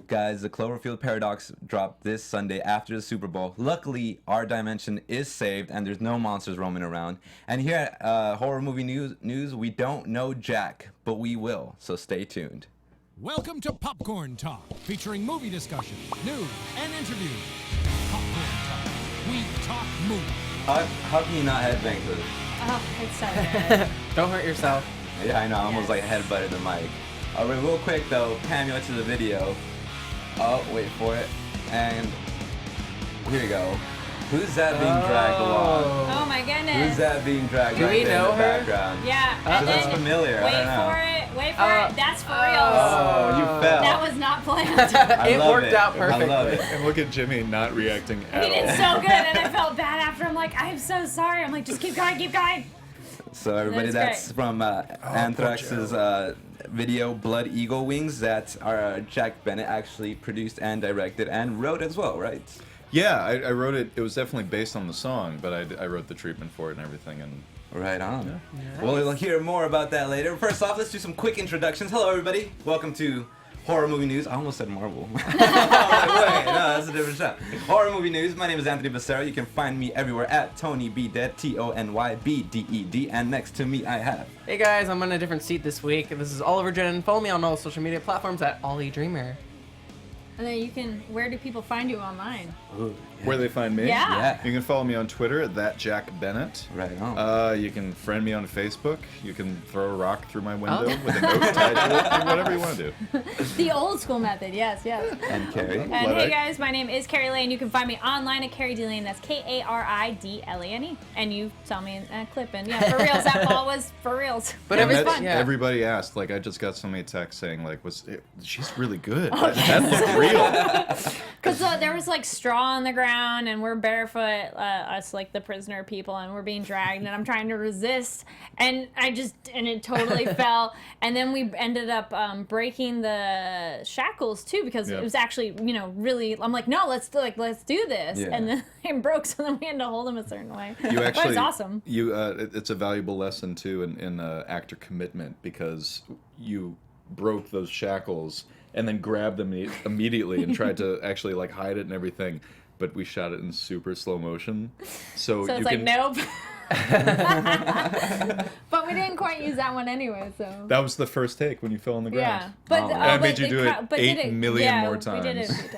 Guys, the Cloverfield Paradox dropped this Sunday after the Super Bowl. Luckily, our dimension is saved and there's no monsters roaming around. And here at Horror Movie News, we don't know Jack, but we will, so stay tuned. Welcome to Popcorn Talk, featuring movie discussion, news, and interviews. Popcorn Talk. We talk movies. How can you not headbang to this? Oh, it's so good. Don't hurt yourself. Yeah, I know. I almost like headbutted the mic. All right, real quick though, Pam, you went to the video. Oh, wait for it. And here you go. Who's that being dragged along? Oh my goodness. Who's that being dragged Do right we there know in the her? background? Yeah. So that's familiar. Wait I don't know. for it. Wait for it. That's for real. Oh, you fell. That was not planned. I It love worked it. out I perfectly. love it. And look at Jimmy not reacting at He all. did so good, and I felt bad after. I'm like, I'm so sorry. I'm like, just keep going, keep going. So everybody, That's that's from Anthrax's video Blood Eagle Wings that Jack Bennett actually produced and directed and wrote as well, right? Yeah, I wrote it. It was definitely based on the song, but I wrote the treatment for it and everything. And Right on. Yeah. Well, we'll hear more about that later. First off, let's do some quick introductions. Hello, everybody. Welcome to Horror Movie News. I almost said Marvel. Wait, no, that's a different show. Horror Movie News. My name is Anthony Becerra. You can find me everywhere at TonyBDed, TonyBDed. And next to me, I have... Hey guys, I'm on a different seat this week. This is Oliver Drennan. Follow me on all social media platforms at Ollie Dreamer. And then you can. Where do people find you online? Ooh, where they find me? Yeah. You can follow me on Twitter at @JackBennett. Right on. You can friend me on Facebook. You can throw a rock through my window with a note tied to it. Whatever you want to do. The old school method. Yes, yes. And Kari. And Blood hey Eye. guys, my name is Kari Lane. You can find me online at Kari D Lane. That's KARIDLANE. And you saw me in a clip. And yeah, for reals, that ball was for reals. But it it was was fun. yeah. Everybody asked. Like, I just got so many texts saying, like, she's really good. Oh, That looked real. Because there was like straw on the ground, and we're barefoot, us like the prisoner people, and we're being dragged, and I'm trying to resist, and it totally fell, and then we ended up breaking the shackles too, because Yep. it was actually really. I'm like, no, let's do this, Yeah. and then it broke, so then we had to hold them a certain way. You actually, but it's awesome. It's a valuable lesson too in actor commitment, because you broke those shackles and then grabbed them immediately and tried to actually like hide it and everything, but we shot it in super slow motion, so So you it's like, can. nope. But we didn't quite use that one anyway, so. That was the first take when you fell on the ground. Yeah, but Oh. And I made but you do it but did 8 million yeah, more we did it a times. few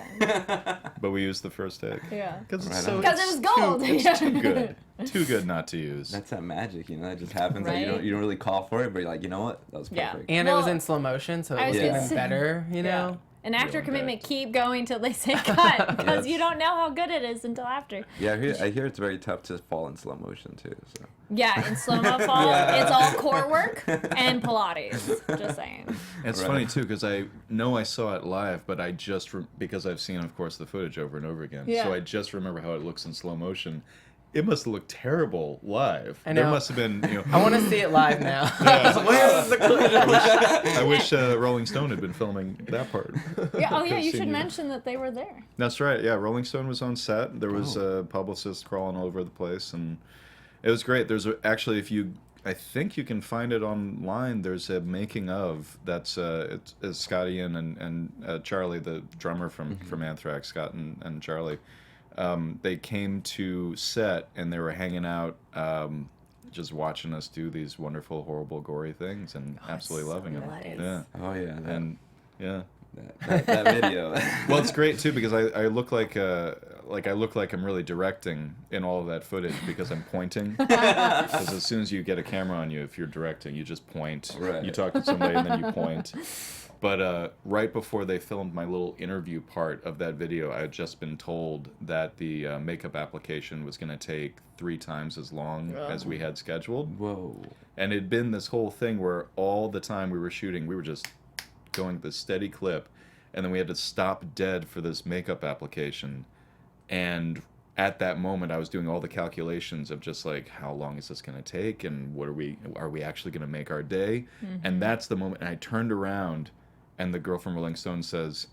times. But we used the first take. Yeah. Because Right it's so. on. 'Cause it was gold. It's too good. Too good not to use. That's that magic, that just happens. Like, Right? you don't really call for it, but you're like, you know what? That was Yeah. perfect. And it was Well, in slow motion, so I it was was gonna even say- better, you Yeah. know? An actor Real commitment, impact. keep going till they say cut, because Yes. you don't know how good it is until after. Yeah, I hear it's very tough to fall in slow motion too. So Yeah, in slow-mo fall, Yeah. it's all core work and Pilates. Just saying. It's Right. funny too, because I know I saw it live, but I just because I've seen, of course, the footage over and over again. Yeah. So I just remember how it looks in slow motion. It must have looked terrible live. I There know. must have been, I want to see it live now. Yeah. Where's the clip? I wish Rolling Stone had been filming that part. Yeah, oh yeah, Could've you seen should mention that they were there. That's right. Yeah, Rolling Stone was on set. There was publicists crawling all over the place, and it was great. Actually, I think you can find it online. There's a making of that's it's Scotty and Charlie, the drummer from Anthrax, Scott and Charlie. They came to set and they were hanging out, just watching us do these wonderful, horrible, gory things, and absolutely loving it. nice. Yeah, oh yeah, and yeah. that video. Well, it's great too, because I look like I look like I'm really directing in all of that footage, because I'm pointing. Because as soon as you get a camera on you, if you're directing, you just point. Right. You talk to somebody and then you point. But right before they filmed my little interview part of that video, I had just been told that the makeup application was going to take 3 times as long as we had scheduled. Whoa. And it'd been this whole thing where all the time we were shooting, we were just going at this steady clip, and then we had to stop dead for this makeup application. And at that moment, I was doing all the calculations of just like, how long is this going to take, and are we actually going to make our day? And that's the moment. And I turned around, and the girl from Rolling Stone says,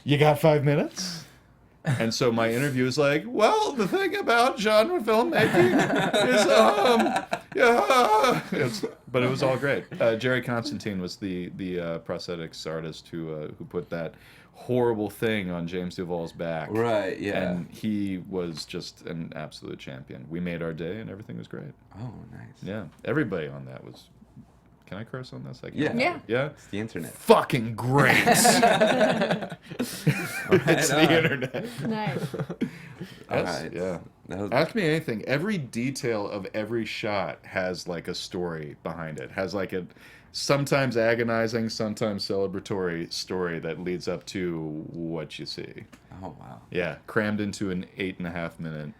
"You got 5 minutes?" And so my interview is like, well, the thing about genre filmmaking yeah. But it was all great. Jerry Constantine was the prosthetics artist who put that horrible thing on James Duvall's back. Right, yeah. And he was just an absolute champion. We made our day, and everything was great. Oh, nice. Yeah, everybody on that was... Can I curse on this? I Yeah. can't. Yeah. Yeah? It's the internet. Fucking great. It's the internet. Nice. Alright. Yeah. That was, Ask me anything. Every detail of every shot has like a story behind it. Has like a sometimes agonizing, sometimes celebratory story that leads up to what you see. oh, wow. Yeah, crammed into an 8.5 minute.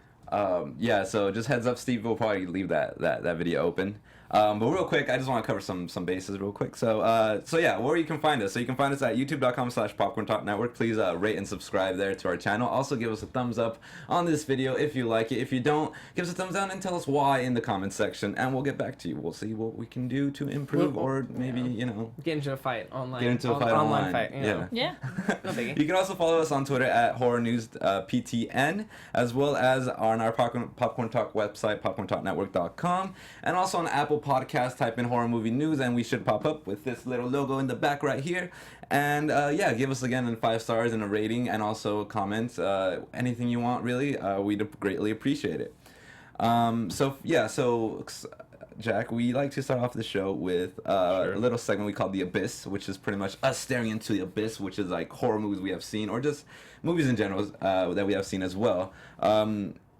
Yeah, so just heads up, Steve will probably leave that video open. But real quick, I just want to cover some bases real quick. So yeah, where you can find us. So you can find us at youtube.com/popcorntalknetwork. Please rate and subscribe there to our channel. Also give us a thumbs up on this video if you like it. If you don't, give us a thumbs down and tell us why in the comments section, and we'll get back to you. We'll see what we can do to improve, or maybe, Get into a fight online. get into a fight online. fight, you know. Yeah. No biggie. You can also follow us on Twitter at Horror News PTN, as well as on our Popcorn Talk website, popcorntalknetwork.com, and also on Apple Podcasts. Type in Horror Movie News, and we should pop up with this little logo in the back right here. And yeah, give us again 5 stars and a rating, and also comments. Anything you want, really. We'd greatly appreciate it. So Jack, we like to start off the show with a little segment we call The Abyss, which is pretty much us staring into the abyss, which is like horror movies we have seen, or just movies in general that we have seen as well.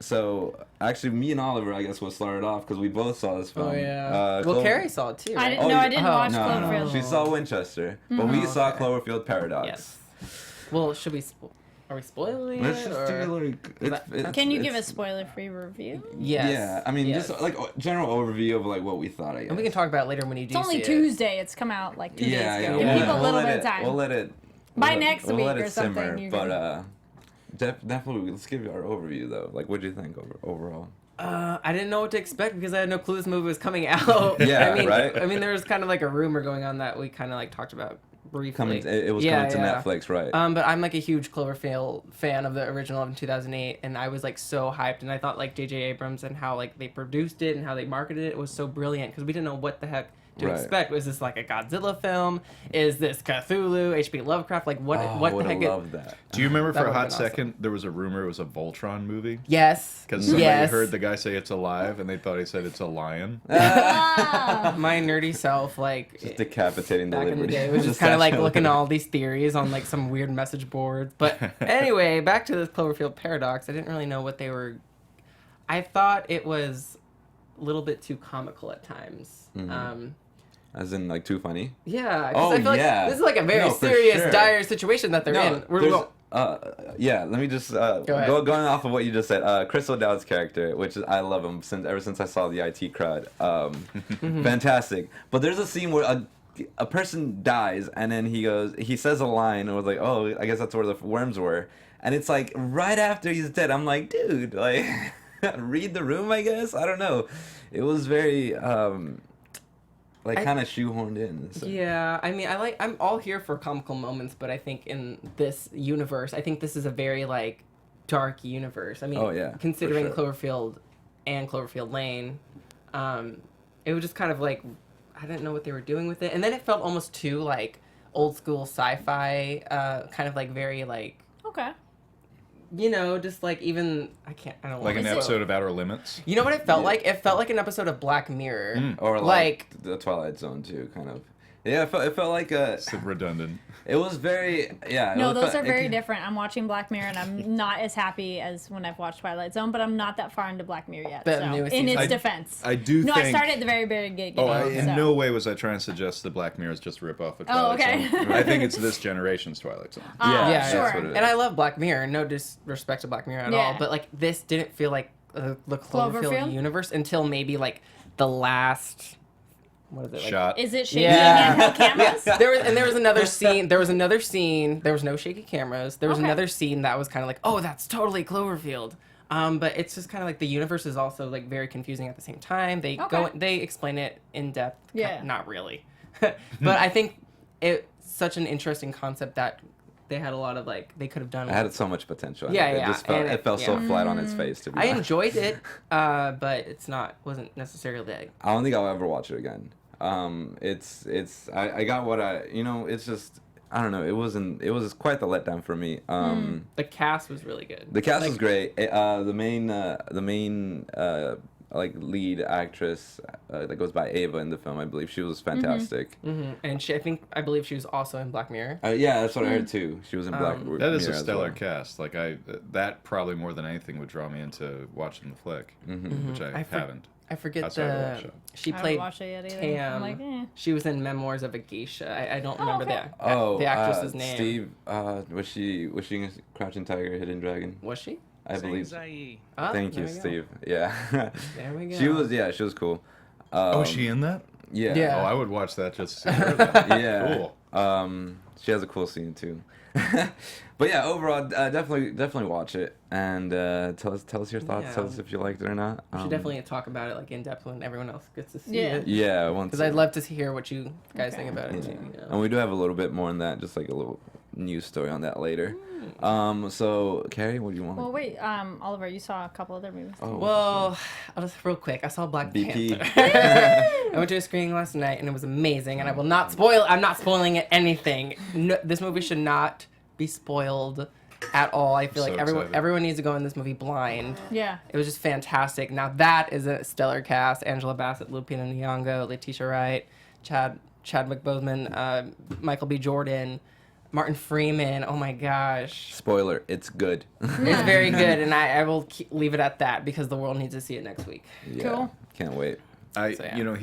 So actually, me and Oliver, I guess, will start it off because we both saw this film. Oh yeah. Well, Carrie saw it too. I Right? didn't. No, I didn't watch No, Cloverfield. she saw Winchester, but we saw Cloverfield Paradox. Yes. Well, should we? Are we spoiling Let's it? just do a Or... little. Can you give a spoiler-free review? Yes. Yeah, I mean, Yes. just like general overview of like what we thought. I guess. And we can talk about it later when you do. It's only see Tuesday. It's come out like 2 days Yeah, ago. yeah. Give people a little let bit it, of time. We'll let it. By we'll next we'll week let it or something, simmer, you're but gonna- definitely, let's give you our overview though. Like, what do you think overall? I didn't know what to expect because I had no clue this movie was coming out. Yeah, I mean, right? I mean, there was kind of like a rumor going on that we kind of like talked about briefly. It was coming to Netflix, right? But I'm like a huge Cloverfield fan of the original in 2008, and I was like so hyped, and I thought like J.J. Abrams and how like they produced it and how they marketed it was so brilliant because we didn't know what the heck to Right. expect. Was this like a Godzilla film? Is this Cthulhu, H.P. Lovecraft? Like what? Oh, what I the heck? would have loved that. Do you remember That for a would've hot been awesome. second there was a rumor it was a Voltron movie? Yes. Because somebody yes. heard the guy say it's alive and they thought he said it's a lion. Ah. My nerdy self, like Just decapitating the back in the Liberty. day, was just kind of like looking at all these theories on like some weird message boards. But anyway, back to this Cloverfield paradox. I didn't really know what they were. I thought it was a little bit too comical at times. Mhm. As in, like, too funny? Yeah, 'cause Oh, I feel like yeah. this is like a very No, for serious, sure. dire situation that they're in. Yeah, let me just ahead. going off of what you just said. Chris O'Dowd's character, which is, I love him ever since I saw the IT Crowd. Fantastic. But there's a scene where a person dies, and then he says a line, and was like, oh, I guess that's where the worms were. And it's like right after he's dead. I'm like, dude, like, read the room, I guess. I don't know. It was very kind of shoehorned in. So. Yeah, I mean, I'm all here for comical moments, but I think in this universe, I think this is a very like dark universe. I mean, Oh, yeah, considering for sure. Cloverfield and Cloverfield Lane, it was just kind of like I didn't know what they were doing with it, and then it felt almost too like old school sci-fi, kind of like very like Okay. you know, just like even I don't Like wanna an spoil. episode of Outer Limits. You know what it felt Yeah. like? It felt like an episode of Black Mirror. Or like the Twilight Zone too, kind of. Yeah, it felt like a. It's redundant. It was very yeah. No, it those felt- are very different. I'm watching Black Mirror, and I'm not as happy as when I've watched Twilight Zone, but I'm not that far into Black Mirror yet. The So, newest in season. its defense. I do No, think... I started at the very beginning. Oh, in so. no way was I trying to suggest that Black Mirror is just a rip-off of Oh, Twilight okay. Zone. I think it's this generation's Twilight Zone. Yeah, Yeah, that's sure. what it is. And I love Black Mirror. No disrespect to Black Mirror at all, Yeah. but like this didn't feel like the Cloverfield Cloverfield? universe until maybe like the last. What is it? Like, Shot. Is it shaky Yeah. handheld cameras? there was another scene. There was another scene. There was no shaky cameras. There was Okay. another scene that was kind of like, oh, that's totally Cloverfield. But it's just kind of like the universe is also like very confusing at the same time. They explain it in depth. Yeah. Not really, but I think it's such an interesting concept that they had a lot of like they could have done. It had so much potential. Yeah, It yeah, just felt, and it felt so flat on its face. To be I honest. enjoyed it, but wasn't necessarily like. I don't think I'll ever watch it again. I got what it's just, I don't know. It was quite the letdown for me. The cast was really good. The cast was great. The main like lead actress that goes by Ava in the film, I believe she was fantastic. And I believe she was also in Black Mirror. Yeah, that's what I heard too. She was in Black Mirror. That is a as stellar well. cast. Like that probably more than anything would draw me into watching the flick, which I haven't. I forget Outside of that show. she I haven't played watched it yet either. Tam. I'm like, eh. She was in Memoirs of a Geisha. I don't remember okay. the actress's name. Steve, was she in Crouching Tiger, Hidden Dragon? Was she? I believe. Oh, Thank there you, we go. Steve. Yeah. There we go. She was cool. Was she in that? Yeah. Yeah. Oh, I would watch that just to see her. Then. Yeah. Cool. She has a cool scene too. But yeah, overall, definitely watch it and tell us your thoughts. Yeah. Tell us if you liked it or not. We should definitely talk about it like in depth when everyone else gets to see Yeah. it. Yeah, once. Because I'd love to hear what you guys Okay. think about it Yeah. too. You know? And we do have a little bit more on that, just like a little news story on that later. So Kari, what do you want? Well, wait, Oliver, you saw a couple other movies. Oh, Well, I'll just real quick. I saw Black BP. Panther. I went to a screening last night and it was amazing. And I will not spoil. I'm not spoiling it anything. No, this movie should not be spoiled at all. I feel So like excited. everyone needs to go in this movie blind. Yeah. It was just fantastic. Now that is a stellar cast: Angela Bassett, Lupita Nyong'o, Letitia Wright, Chadwick Boseman, Michael B. Jordan, Martin Freeman. Oh my gosh. Spoiler, it's good. It's very good, and I will leave it at that because the world needs to see it next week. Yeah, Cool. can't wait. So, yeah.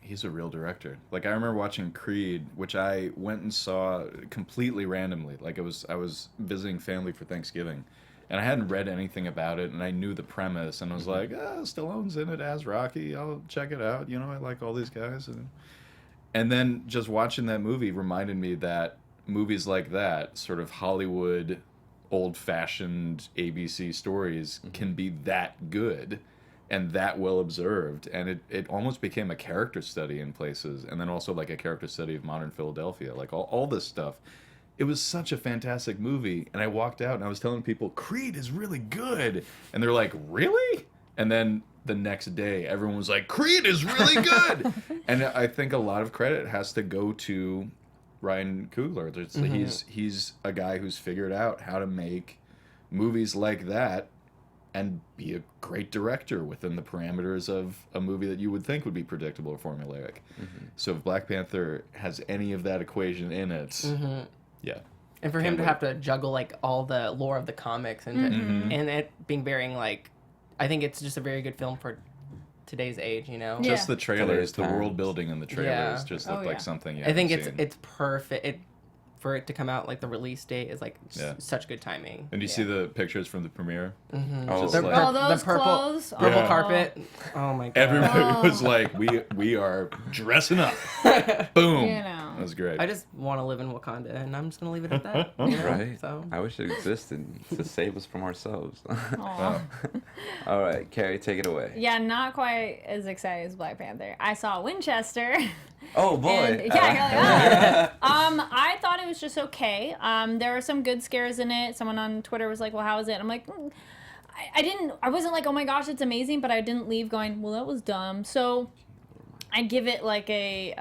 He's a real director. Like I remember watching Creed, which I went and saw completely randomly. Like I was visiting family for Thanksgiving, and I hadn't read anything about it, and I knew the premise, and I was like, Stallone's in it as Rocky. I'll check it out. I like all these guys, and then just watching that movie reminded me that movies like that, sort of Hollywood, old-fashioned ABC stories, can be that good and that well observed, and it almost became a character study in places, and then also like a character study of modern Philadelphia, like all this stuff. It was such a fantastic movie, and I walked out and I was telling people, Creed is really good, and they're like, really? And then the next day, everyone was like, Creed is really good! And I think a lot of credit has to go to Ryan Coogler. He's a guy who's figured out how to make movies like that and be a great director within the parameters of a movie that you would think would be predictable or formulaic. So if Black Panther has any of that equation in it, yeah. And for him to have to juggle like all the lore of the comics and it being very like, I think it's just a very good film for today's age. Yeah. Just the trailers, Today's the times. world building in the trailers Yeah. just Oh, look yeah. like something you I think haven't seen. it's perfect. For it to come out like the release date is like Yeah. such good timing. And you see the pictures from the premiere? Oh, Just The, like- Oh, those the purple clothes. purple Yeah. carpet. Oh my god. Everybody was like, we are dressing up. Boom. You know. That was great. I just want to live in Wakanda, and I'm just gonna leave it at that. You know? Right. So I wish it existed to save us from ourselves. Aw. All right, Kari, take it away. Yeah, not quite as excited as Black Panther. I saw Winchester. Oh boy. And, yeah, you're like, ah. I thought it was just okay. There were some good scares in it. Someone on Twitter was like, "Well, how is it?" I'm like, I wasn't like, "Oh my gosh, it's amazing," but I didn't leave going, "Well, that was dumb." So I give it like a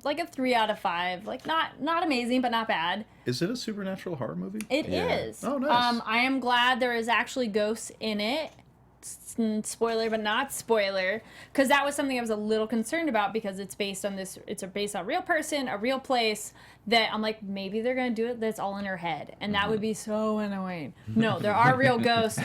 3 out of 5. Like not amazing, but not bad. Is it a supernatural horror movie? It is. Oh, nice. I am glad there is actually ghosts in it. Spoiler, but not spoiler, because that was something I was a little concerned about because it's based on based on a real person, a real place. That I'm like, maybe they're gonna do it. That's all in her head, and that would be so annoying. No, there are real ghosts.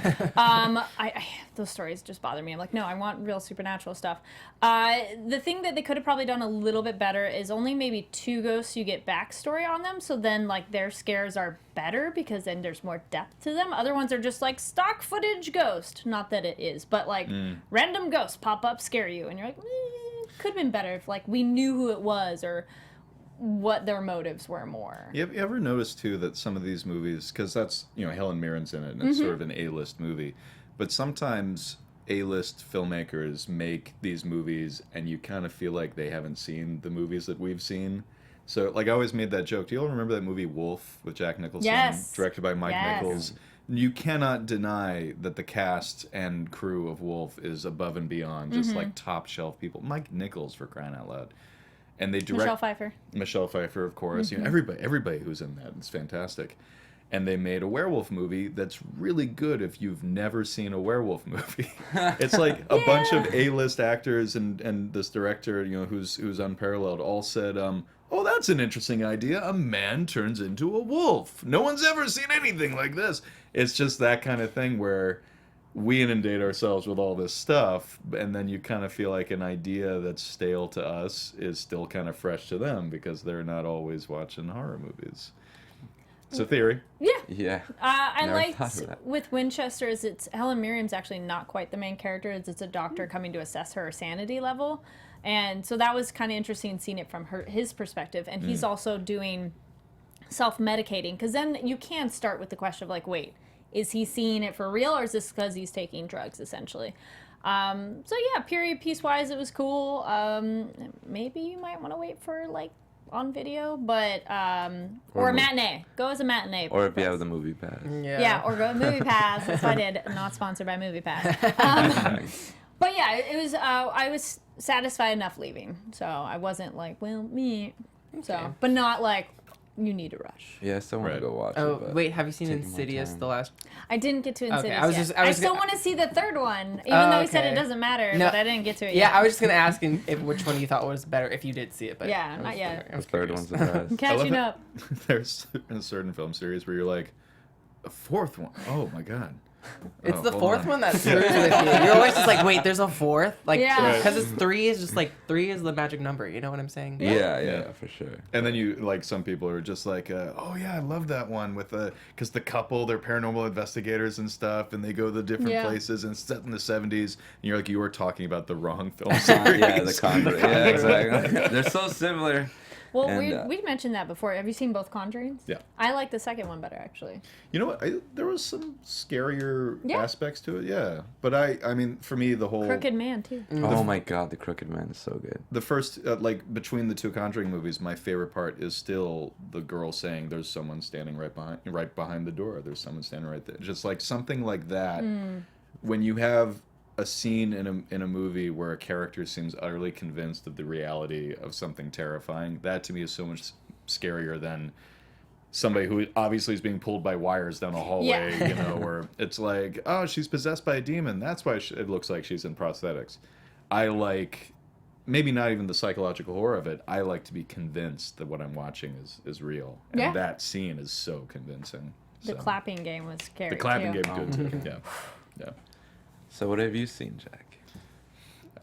Those stories just bother me. I'm like, no, I want real supernatural stuff. The thing that they could have probably done a little bit better is only maybe 2 ghosts you get backstory on them, so then like their scares are better because then there's more depth to them. Other ones are just like stock footage ghost. Not that it is, but like random ghosts pop up, scare you, and you're like, could have been better if like we knew who it was or what their motives were more. You ever notice too that some of these movies, because that's Helen Mirren's in it, and it's sort of an A-list movie, but sometimes A-list filmmakers make these movies, and you kind of feel like they haven't seen the movies that we've seen. So, like, I always made that joke. Do you all remember that movie Wolf with Jack Nicholson? Yes. Directed by Mike Yes. Nichols. You cannot deny that the cast and crew of Wolf is above and beyond, just like top shelf people. Mike Nichols, for crying out loud. And they direct Michelle Pfeiffer, of course. You know, everybody who's in that is fantastic. And they made a werewolf movie that's really good if you've never seen a werewolf movie. It's like a bunch of A-list actors and this director, you know, who's unparalleled, all said, "Oh, that's an interesting idea. A man turns into a wolf. No one's ever seen anything like this." It's just that kind of thing where we inundate ourselves with all this stuff, and then you kind of feel like an idea that's stale to us is still kind of fresh to them because they're not always watching horror movies. It's a theory. Yeah. I Never liked thought of that. with Winchester's, it's Helen Mirren's actually not quite the main character. It's a doctor coming to assess her sanity level. And so that was kind of interesting seeing it from his perspective. And he's also doing self-medicating, because then you can start with the question of like, wait, is he seeing it for real, or is this because he's taking drugs, essentially? So yeah, period piece-wise, it was cool. Maybe you might want to wait for like on video, but or a matinee. Go as a matinee. Or if you have the movie pass. Yeah, or go to Movie Pass. That's what I did. Not sponsored by Movie Pass. But yeah, it was. I was satisfied enough leaving, so I wasn't like, well, me. So, but not like you need to rush. Yeah, I still want to go watch it. Oh, but wait, have you seen taking my Insidious, time. the last? I didn't get to Insidious yet. I I was still gonna- want to see the third one, even though he said it okay. doesn't matter. No. But I didn't get to it Yeah, yet. I was just gonna ask which one you thought was better if you did see it, but Yeah, I not was- yet. I was The third curious. one's the best. I love Catching it. up. There's a certain film series where you're like, a fourth one? Oh my god. It's Oh, the hold fourth on. one that screws with you. You're always just like, wait, there's a fourth? Like, Yeah. because it's three is just like, three is the magic number. You know what I'm saying? Yeah, for sure. And then you, like, some people are just like, oh yeah, I love that one with because the couple, they're paranormal investigators and stuff, and they go to different Yeah. places, and it's set in the 70s, and you're like, you were talking about the wrong film series. Yeah, the Conjuring. Yeah, exactly. They're so similar. Well, And, we mentioned that before. Have you seen both Conjurings? Yeah. I like the second one better, actually. You know what? There was some scarier Yeah. aspects to it, yeah. But I mean, for me, the whole... Crooked Man, too. Oh my god, the Crooked Man is so good. The first, like, between the two Conjuring movies, my favorite part is still the girl saying, "There's someone standing right behind the door. There's someone standing right there." Just like something like that. When you have a scene in a movie where a character seems utterly convinced of the reality of something terrifying, that to me is so much scarier than somebody who obviously is being pulled by wires down a hallway. Yeah. You know, where it's like, oh, she's possessed by a demon. That's why it looks like she's in prosthetics. I like, maybe not even the psychological horror of it. I like to be convinced that what I'm watching is real, and Yeah. that scene is so convincing. The So. clapping game was scary, The clapping too. game good too. Yeah, yeah. So what have you seen, Jack?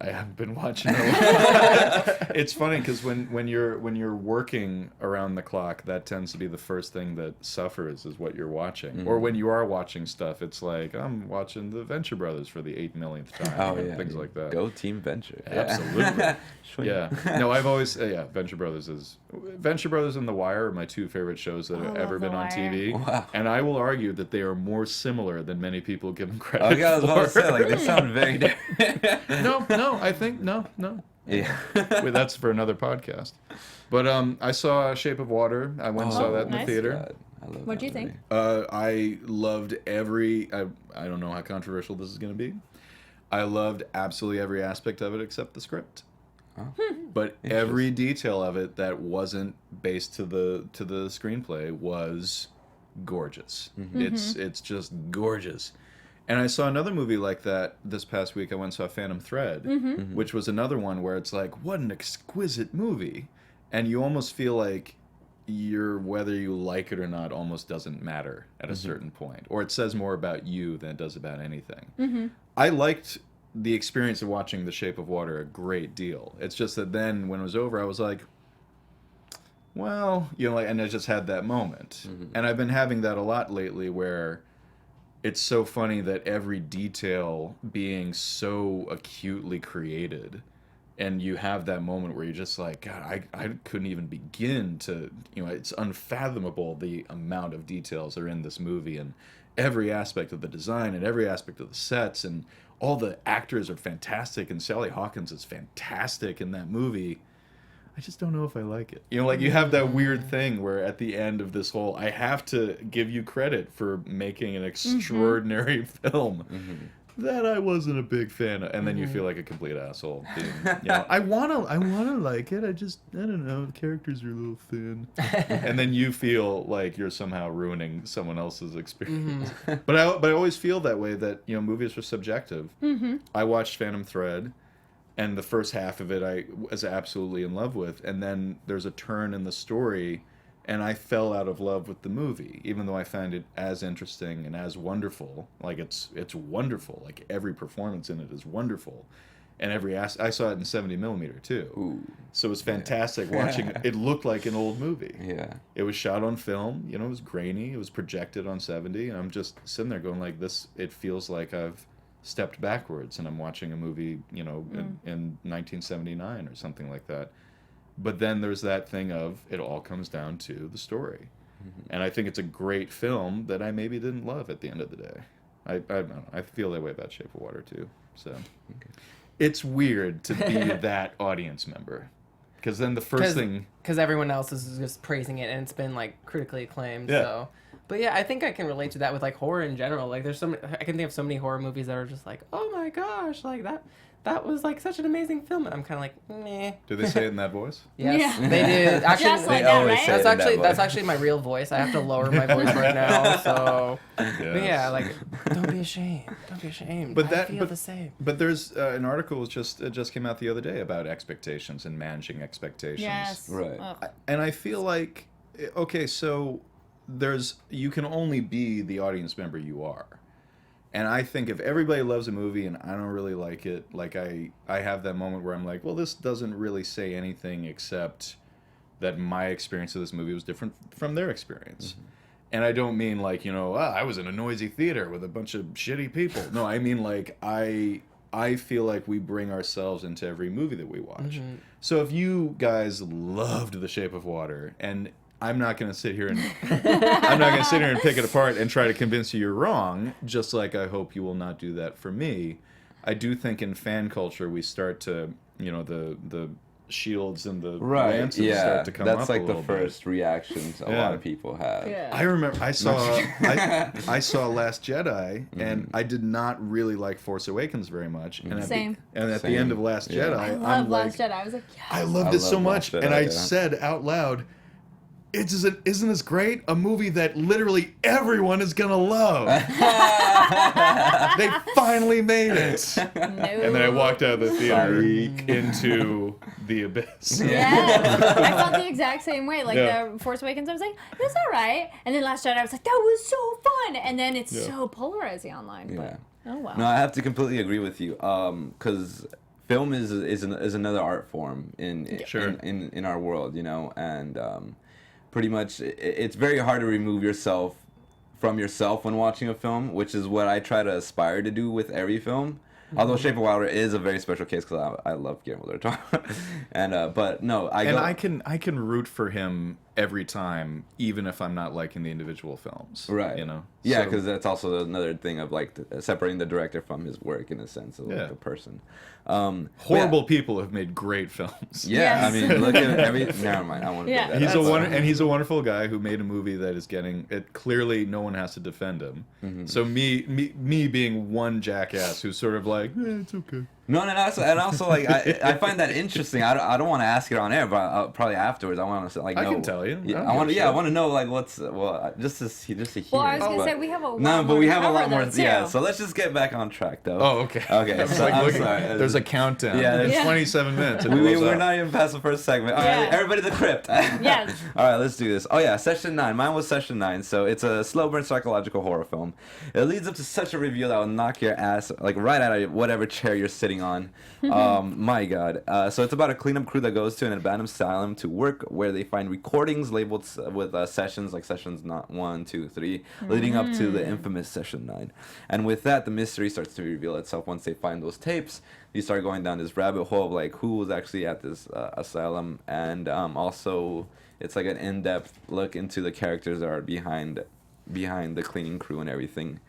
I haven't been watching it. It's funny because when you're working around the clock, that tends to be the first thing that suffers is what you're watching. Or when you are watching stuff, it's like I'm watching the Venture Brothers for the 8 millionth time. Oh and yeah, things like that. Go Team Venture. Absolutely. Swing. Yeah. No, I've always Venture Brothers and The Wire are my two favorite shows that have love ever The been on Wire. TV. Wow. And I will argue that they are more similar than many people give them credit Okay, I was about to for. say, like, they sound very different. No, I think no. Yeah. Wait, that's for another podcast. But I saw Shape of Water. I went and saw that in the nice. theater. God, I love What'd that you think? movie. I loved I don't know how controversial this is going to be. I loved absolutely every aspect of it except the script. Oh. But every detail of it that wasn't based to the screenplay was gorgeous. It's just gorgeous. And I saw another movie like that this past week. I went and saw Phantom Thread, which was another one where it's like, what an exquisite movie. And you almost feel like whether you like it or not almost doesn't matter at a certain point. Or it says more about you than it does about anything. I liked the experience of watching The Shape of Water a great deal. It's just that then when it was over, I was like, well, and I just had that moment. And I've been having that a lot lately where it's so funny that every detail being so acutely created, and you have that moment where you're just like, God, I couldn't even begin to, it's unfathomable the amount of details that are in this movie, and every aspect of the design and every aspect of the sets, and all the actors are fantastic, and Sally Hawkins is fantastic in that movie. I just don't know if I like it. You know, like you have that weird thing where at the end of this whole, I have to give you credit for making an extraordinary film that I wasn't a big fan of, and then you feel like a complete asshole. Being, you know, I wanna like it. I don't know. The characters are a little thin, and then you feel like you're somehow ruining someone else's experience. But I always feel that way. That you know, movies are subjective. I watched Phantom Thread. And the first half of it I was absolutely in love with. And then there's a turn in the story, and I fell out of love with the movie, even though I found it as interesting and as wonderful. Like, it's wonderful. Like, every performance in it is wonderful. And I saw it in 70 millimeter, too. Ooh. So it was fantastic watching it. It looked like an old movie. Yeah. It was shot on film. You know, it was grainy. It was projected on 70. And I'm just sitting there going like, this, it feels like I've stepped backwards and I'm watching a movie, you know, in 1979 or something like that. But then there's that thing of it all comes down to the story. And I think it's a great film that I maybe didn't love at the end of the day. I don't know. I feel that way about Shape of Water too. So it's weird to be that audience member. Because then the first thing... Because everyone else is just praising it, and it's been, like, critically acclaimed, Yeah. so... But yeah, I think I can relate to that with, like, horror in general. Like, I can think of so many horror movies that are just like, oh my gosh, like, that was, like, such an amazing film, and I'm kind of like, meh. Do they say it in that voice? Yes, Yeah. they do. Actually, Just like They that, always right? say it in that that's voice. actually my real voice. I have to lower my voice right now, so... Yes. But yeah, like, don't be ashamed. Don't be ashamed. But I feel the same. But there's an article just came out the other day about expectations and managing expectations. Yes. Right. Ugh. And I feel like, okay, so you can only be the audience member you are. And I think if everybody loves a movie and I don't really like it, like I have that moment where I'm like, well, this doesn't really say anything except that my experience of this movie was different from their experience. And I don't mean like, you know, I was in a noisy theater with a bunch of shitty people. No, I mean like I feel like we bring ourselves into every movie that we watch. So if you guys loved The Shape of Water, and I'm not going to sit here and pick it apart and try to convince you you're wrong, just like I hope you will not do that for me. I do think in fan culture we start to, you know, the shields and the lances start to come up that's like a the little first reactions a lot of people have. Yeah. I remember I saw Last Jedi, and I did not really like Force Awakens very much. And Same. At the Same. end of Last Yeah. Jedi, I I'm love like, Last Jedi. I was like, yes. I loved I it so love much, Last Jedi, and I yeah. said out loud, isn't this great? A movie that literally everyone is gonna love. They finally made it. No. And then I walked out of the theater into the abyss. Yes. I felt the exact same way. Like Yeah. the Force Awakens, I was like, it's all right. And then Last Jedi, I was like, that was so fun. And then it's so polarizing online. Yeah. But, oh, wow. No, I have to completely agree with you. Because film is another art form in our world, you know, and pretty much it's very hard to remove yourself from yourself when watching a film, which is what I try to aspire to do with every film. Although Shape of Water is a very special case because I love Guillermo del Toro, and but no, I can root for him every time, even if I'm not liking the individual films. Right. You know. Yeah, So- because that's also another thing of like separating the director from his work in a sense of like a person. Horrible people have made great films. Yeah, Yes. I mean, look at every. Never mind, I want to. Yeah. Do that. He's That's he's a wonderful guy who made a movie that is getting it. Clearly, no one has to defend him. So me being one jackass who's sort of like, it's okay. No, and also like I find that interesting. I don't want to ask it on air, but probably afterwards I want to like know. I can tell you. Yeah, I don't give a shit. I want to know like what's just to hear. Well, I was going to but- say, we have a lot No, but more we to have a lot cover, more. though, Yeah, too. so let's just get back on track though. Oh, okay. Okay, I was so like, I'm look, sorry. there's a countdown. Yeah, it's Yeah. 27 minutes. and it We're blows not up. even past the first segment. All Yeah. right, everybody to the crypt. Yes. All right, let's do this. Oh yeah, session 9. Mine was session 9. So it's a slow burn psychological horror film. It leads up to such a reveal that will knock your ass like right out of whatever chair you're sitting on. My God. So it's about a cleanup crew that goes to an abandoned asylum to work, where they find recordings labeled with sessions like sessions not 1, 2, 3, leading up to the infamous session 9. And with that, the mystery starts to reveal itself once they find those tapes. You start going down this rabbit hole of like who was actually at this asylum, and also it's like an in-depth look into the characters that are behind the cleaning crew and everything.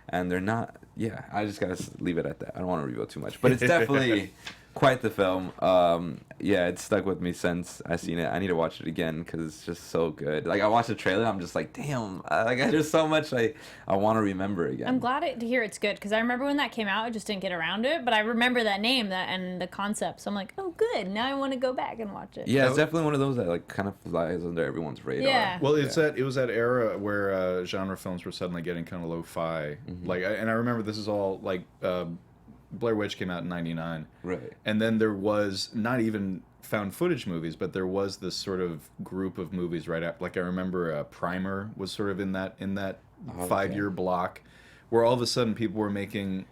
And they're not yeah, I just gotta leave it at that. I don't want to reveal too much, but it's definitely quite the film. Yeah, it's stuck with me since I seen it. I need to watch it again because it's just so good. Like I watched the trailer, I'm just like, damn, there's so much I want to remember again. I'm glad to hear it's good because I remember when that came out, I just didn't get around to it, but I remember that name and the concept, so I'm like, oh, good. Now I want to go back and watch it. Yeah, it's definitely one of those that like kind of flies under everyone's radar. Yeah. Well, it was that era where genre films were suddenly getting kind of lo-fi. Like, and I remember this is all like Blair Witch came out in '99, Right. and then there was not even found footage movies, but there was this sort of group of movies right after. Like I remember Primer was sort of in that 5-year block, where all of a sudden people were making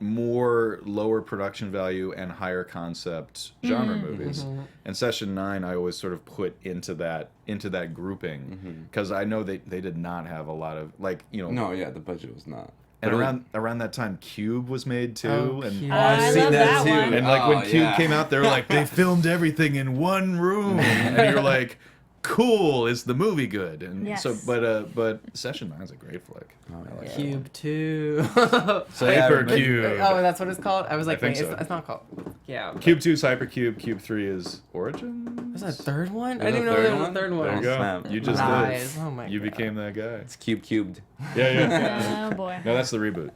more lower production value and higher concept genre movies. And Session 9 I always sort of put into that grouping because I know they did not have a lot of like, you know. No, yeah, the budget was not. And around that time, Cube was made too, and I've seen that too. And like when Cube came out, they were like, they filmed everything in one room, and you're like, cool, is the movie good? And Yes. so, but Session 9 is a great flick. I like Cube 2. So yeah, Hypercube. Oh, that's what it's called? I was like, think wait, so. it's not called. Yeah. Cube 2 is Hypercube. Cube 3 is Origin. Was that a third one? I There's didn't a even know there third was a one? third one. There you go. Snap. You just Nice. did. Oh my You God. became that guy. It's cubed. Yeah. Oh, boy. No, that's the reboot.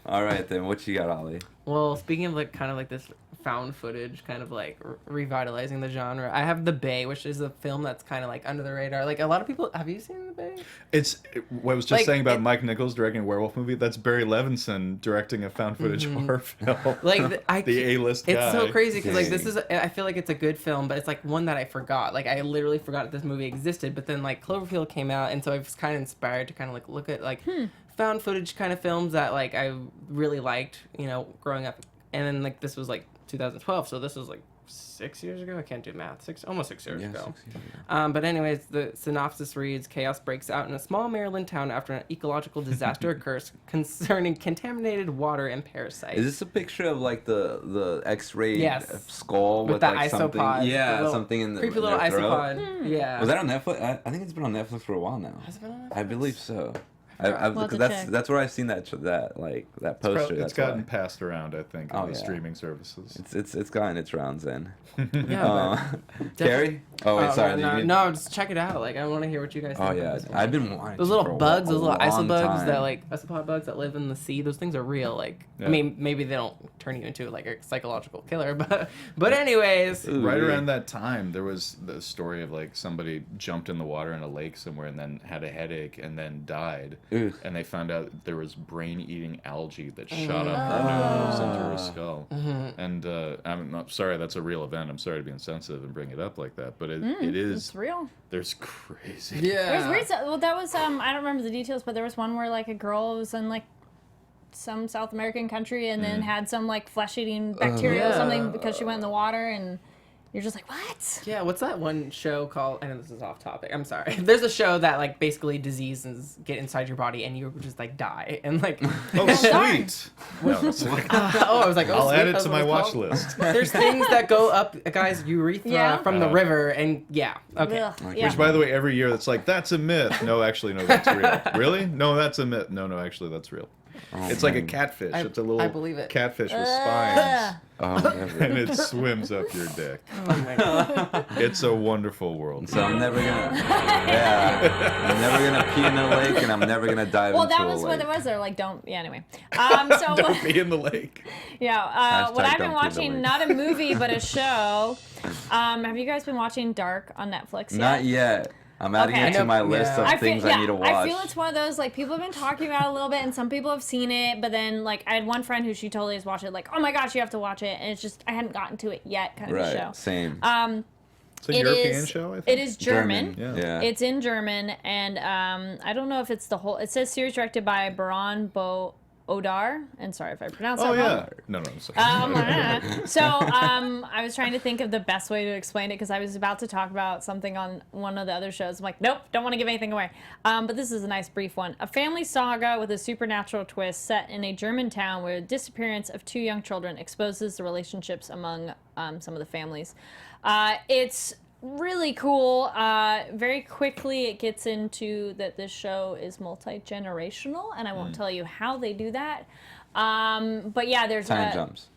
All right, then. What you got, Ollie? Well, speaking of like kind of like this found footage, kind of like revitalizing the genre, I have The Bay, which is a film that's kind of like under the radar. Like a lot of people, have you seen The Bay? What I was just Like, saying about Mike Nichols directing a werewolf movie. That's Barry Levinson directing a found footage horror film. Like the A-list guy. It's so crazy because like this Dang. is, I feel like it's a good film, but it's like one that I forgot. Like I literally forgot this movie existed. But then like Cloverfield came out, and so I was kind of inspired to kind of like look at like found footage kind of films that like I really liked, you know, growing up. And then like this was like 2012, so this was like 6 years ago. I can't do math. Almost 6 years ago. 6 years ago. But anyways, the synopsis reads: chaos breaks out in a small Maryland town after an ecological disaster occurs concerning contaminated water and parasites. Is this a picture of like the X-ray Yes. skull With with that like something? isopod, the Yeah, little something in the creepy in little their throat? isopod. Yeah. Was that on Netflix? I think it's been on Netflix for a while now. Has it been on I Netflix? believe so. We'll have to That's check. that's where I've seen that poster. It's That's gotten why. passed around, I think, Oh, on the yeah. streaming services. It's gotten its rounds in. Yeah, Carrie? Oh wait, sorry. no, did you- no, just check it out. Like I want to hear what you guys think. Oh of yeah, this one. I've been wanting Those to little for bugs, a those little long isobugs time. that like isopod bugs that live in the sea. Those things are real. Like Yeah. I mean, maybe they don't turn you into like a psychological killer, but anyways. Ooh, Right yeah. around that time, there was the story of like somebody jumped in the water in a lake somewhere and then had a headache and then died. Ugh. And they found out there was brain-eating algae that shot up her nose into her skull. And I'm not sorry, that's a real event. I'm sorry to be insensitive and bring it up like that, but it is. It's real. There's crazy. There's Yeah. weird stuff. Well, that was I don't remember the details, but there was one where like a girl was in like some South American country and then had some like flesh-eating bacteria or Yeah. something because she went in the water, and you're just like, what? Yeah, what's that one show called? I know this is off topic. I'm sorry. There's a show that like basically diseases get inside your body and you just like die and like. Oh, sweet. No, it's like- Oh, I was like, oh, I'll sweet, add it that's to what my it's watch called. list. There's things that go up a guy's urethra Yeah. from the river, and yeah, okay. Ugh, Like, yeah. Which, by the way, every year that's like, that's a myth. No, actually, no, that's real. Really? No, that's a myth. No, actually, that's real. Oh, It's like a man. catfish. I- It's a little I believe it. catfish with spines. Oh, never. And it swims up your dick. Oh my God. It's a wonderful world. So I'm never gonna. Yeah, I'm never gonna pee in a lake, and I'm never gonna dive Well, into that a was lake. what it was. They're like, don't. Yeah. Anyway. So Don't be in the lake. yeah. What Hashtag I've been don't pee in the watching, lake. not a movie but a show. Have you guys been watching Dark on Netflix yet? Not yet. I'm adding Okay. it to my list of Yeah. things I need to watch. I feel it's one of those like people have been talking about it a little bit, and some people have seen it, but then like I had one friend who she totally has watched it, like, oh my gosh, you have to watch it, and it's just I hadn't gotten to it yet, kind of a show. Right, same. It's a It European is- show, I think. It is German. Yeah. It's in German, and I don't know if it's the whole. It says series directed by Baran Odar, and sorry if I pronounce Oh, that wrong. yeah. No, I'm sorry. So I was trying to think of the best way to explain it because I was about to talk about something on one of the other shows. I'm like, nope, don't want to give anything away. But this is a nice brief one. A family saga with a supernatural twist set in a German town where the disappearance of 2 young children exposes the relationships among some of the families. It's really cool. Very quickly, it gets into that this show is multi-generational, and I won't tell you how they do that. But yeah, there's Time jumps.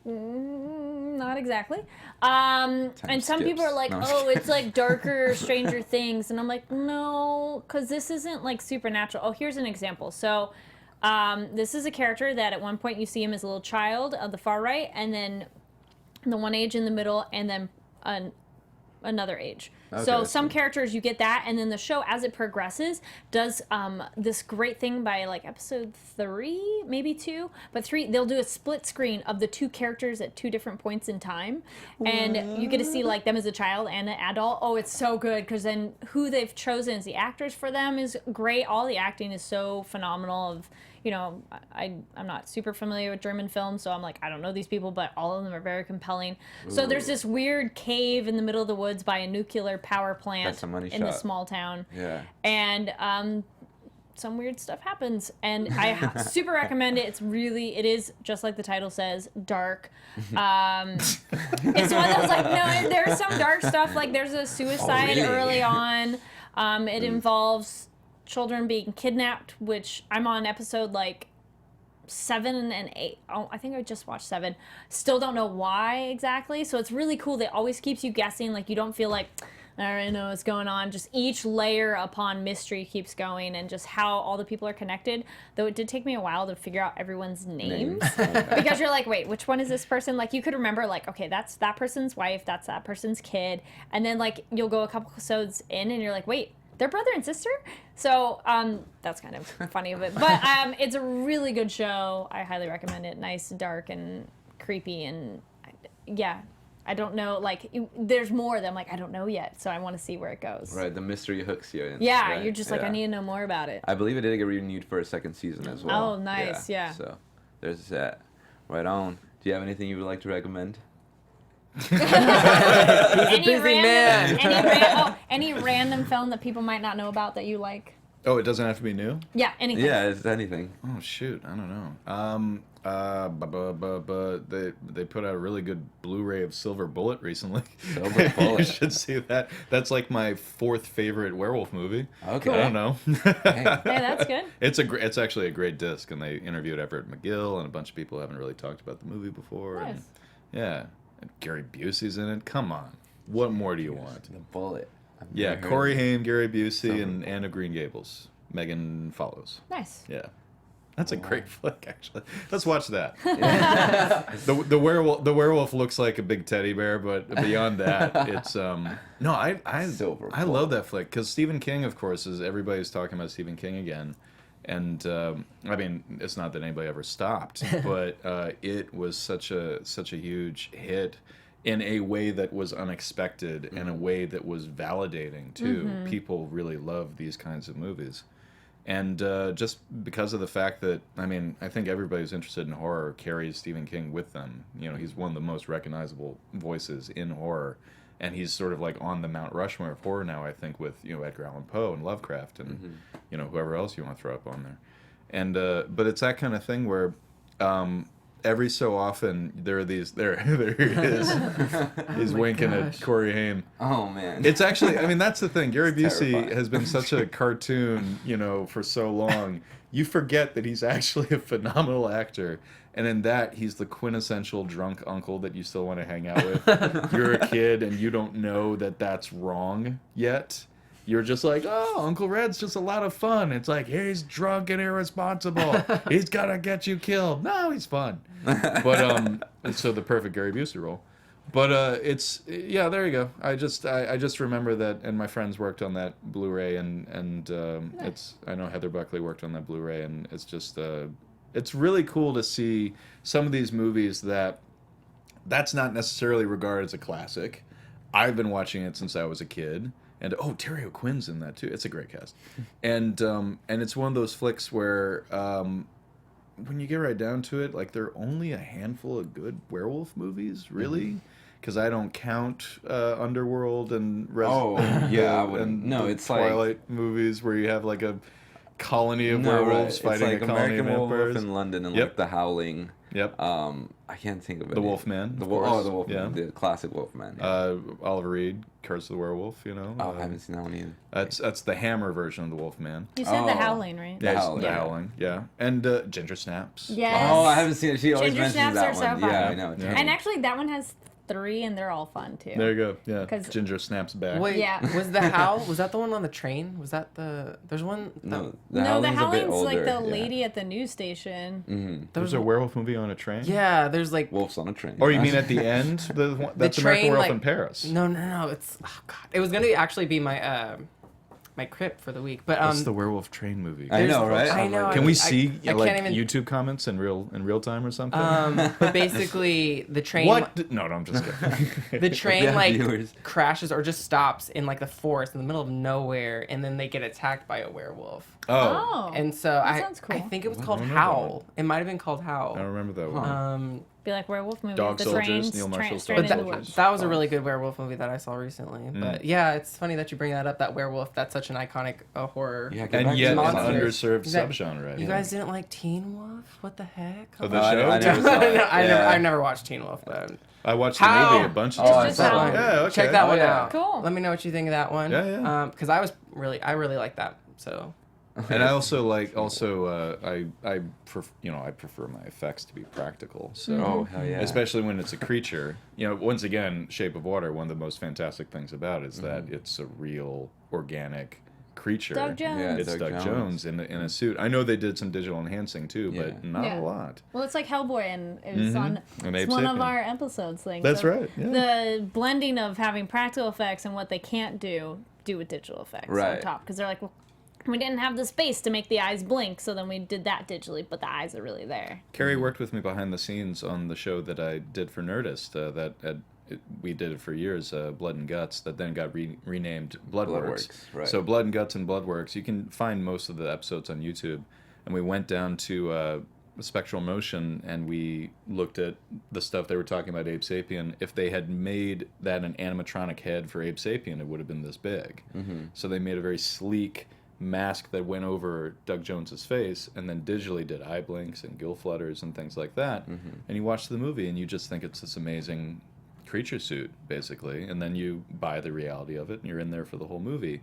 Not exactly. And some people are like, No, I'm oh, it's like darker Stranger Things. And I'm like, no, because this isn't like supernatural. Oh, here's an example. So this is a character that at one point you see him as a little child on the far right, and then the one age in the middle, and then another age. Okay, so that's some cool. characters you get that, and then the show as it progresses does this great thing by like episode 3, maybe 2, but 3 they'll do a split screen of the 2 characters at 2 different points in time, and you get to see like them as a child and an adult. Oh, it's so good, because then who they've chosen as the actors for them is great. All the acting is so phenomenal. Of you know, I'm not super familiar with German films, so I'm like, I don't know these people, but all of them are very compelling. So there's this weird cave in the middle of the woods by a nuclear power plant That's a money in the shot. small town. Yeah. And some weird stuff happens, and I super recommend it. It is just like the title says, dark. It's one of those like, no, there's some dark stuff. Like there's a suicide really? early on. It involves children being kidnapped, which I'm on episode like 7 and 8. Oh, I think I just watched 7. Still don't know why exactly. So it's really cool. It always keeps you guessing. Like you don't feel like, I already know what's going on. Just each layer upon mystery keeps going, and just how all the people are connected. Though it did take me a while to figure out everyone's names. Because you're like, wait, which one is this person? Like you could remember like, okay, that's that person's wife, that's that person's kid. And then like you'll go a couple episodes in and you're like, wait, they're brother and sister? So that's kind of funny of it. But it's a really good show. I highly recommend it. Nice, dark, and creepy. And yeah, I don't know. Like, there's more that I'm like, I don't know yet. So I want to see where it goes. Right, the mystery hooks you in. Yeah, right? you're just like, Yeah. I need to know more about it. I believe it did get renewed for a second season as well. Oh, nice, yeah. So there's that. Right on. Do you have anything you would like to recommend? Any random film that people might not know about that you like? Oh, it doesn't have to be new? Yeah, anything. Yeah, it's anything. Oh shoot, I don't know. They put out a really good Blu-ray of Silver Bullet recently. Silver Bullet. You should see that. That's like my 4th favorite werewolf movie. Okay. I don't know. Yeah, that's good. It's actually a great disc, and they interviewed Everett McGill and a bunch of people who haven't really talked about the movie before. Nice. And, yeah, and Gary Busey's in it. Come on, what more do you want? The Bullet. I've Yeah, never heard Corey of it. Haim, Gary Busey, Silver and Anna Green Gables. Megan follows. Nice. Yeah. That's a great flick, actually. Let's watch that. The werewolf looks like a big teddy bear, but beyond that, it's no, I Silver love Bullet. that flick because Stephen King, of course, is everybody's talking about Stephen King again, and I mean, it's not that anybody ever stopped, but it was such a huge hit in a way that was unexpected, in a way that was validating too. People really love these kinds of movies. And just because of the fact that, I mean, I think everybody who's interested in horror carries Stephen King with them. You know, he's one of the most recognizable voices in horror. And he's sort of like on the Mount Rushmore of horror now, I think, with, you know, Edgar Allan Poe and Lovecraft and, you know, whoever else you want to throw up on there. And, but it's that kind of thing where every so often there are these, there he is. He's winking at Corey Haim. Oh, man. It's actually, I mean, that's the thing. Gary Busey terrifying. has been such a cartoon, you know, for so long. You forget that he's actually a phenomenal actor. And in that, he's the quintessential drunk uncle that you still want to hang out with. You're a kid and you don't know that that's wrong yet. You're just like, oh, Uncle Red's just a lot of fun. It's like, he's drunk and irresponsible. He's gonna get you killed. No, he's fun. But so the perfect Gary Busey role. But it's, yeah, there you go. I just remember that, and my friends worked on that Blu-ray, and it's, I know Heather Buckley worked on that Blu-ray, and it's just it's really cool to see some of these movies that's not necessarily regarded as a classic. I've been watching it since I was a kid. And oh, Terry O'Quinn's in that too. It's a great cast, and it's one of those flicks where when you get right down to it, like there are only a handful of good werewolf movies, really, because I don't count Underworld and I wouldn't. No, the it's Twilight movies where you have like a colony of No, werewolves right. fighting It's like a colony American of Werewolf vampires. in London and Yep. like The Howling. Yep. I can't think of it. The Wolfman. The of course. the Wolfman. Yeah. The classic Wolfman. Yeah. Oliver Reed, Curse of the Werewolf. You know. I haven't seen that one either. That's the Hammer version of the Wolfman. You said The Oh. Howling, right? Yeah, Howling. The Howling. Yeah, and Ginger Snaps. Yes. Oh, I haven't seen it. She always Ginger mentions snaps that are so one. fun. Yeah, I know. Yeah. And actually, that one has 3, and they're all fun too. There you go. Yeah. 'Cause- Ginger Snaps back. Wait, Yeah. was the Howl? Was that the one on the train? Was that the? There's one. No, No, The Howling's a bit Howling's older. like the yeah. lady at the news station. Mm-hmm. There's a werewolf movie on a train. Yeah, there's like. Wolves on a train. Or you mean at the end? That's American train, Werewolf like- in Paris. No. It's God. It was gonna actually be my my crypt for the week, but That's the werewolf train movie. I know, there's- right? I know. Can we see I like can't even. YouTube comments in real time or something? But basically, the train. What? No, I'm just kidding. The train Yeah, like viewers. crashes or just stops in like the forest in the middle of nowhere, and then they get attacked by a werewolf. Oh, And so I sounds cool. I think it was I called don't know that Howl. It might have been called I Howl. don't remember that one. Be like werewolf movie. Dog the Soldiers, trains, Neil Marshall straight Dog into the Soldiers. woods. That was a really good werewolf movie that I saw recently. Mm. But yeah, it's funny that you bring that up. That werewolf. That's such an iconic horror. Yeah, get back And to yet an that. Monsters. underserved Exactly. subgenre. I You think. guys didn't like Teen Wolf? What the heck? Oh, Come the on. I show? never saw it. I've Yeah. never watched Teen Wolf, but I watched How? the movie a bunch of Oh, times. Just that one. Yeah, okay. check that Oh, one yeah. out. Cool. Let me know what you think of that one. Yeah. Because I really like that. So And I also I prefer my effects to be practical. So Oh, hell yeah. especially when it's a creature. Once again, Shape of Water, one of the most fantastic things about it is that it's a real organic creature. Doug Jones. Yeah, It's Doug Jones in a suit. I know they did some digital enhancing too, Yeah. but not Yeah. a lot. Well, it's like Hellboy, and it was on. And It's Ape one of Sapien. our episodes things. That's So right, yeah. The blending of having practical effects and what they can't do with digital effects on Right. top, because they're like, well, we didn't have the space to make the eyes blink, so then we did that digitally, but the eyes are really there. Kari worked with me behind the scenes on the show that I did for Nerdist. We did it for years, Blood and Guts, that then got renamed Bloodworks. Right. So Blood and Guts and Bloodworks, you can find most of the episodes on YouTube. And we went down to Spectral Motion and we looked at the stuff they were talking about Ape Sapien. If they had made that an animatronic head for Ape Sapien, it would have been this big. Mm-hmm. So they made a very sleek mask that went over Doug Jones's face and then digitally did eye blinks and gill flutters and things like that. Mm-hmm. And you watch the movie and you just think it's this amazing creature suit, basically, and then you buy the reality of it and you're in there for the whole movie.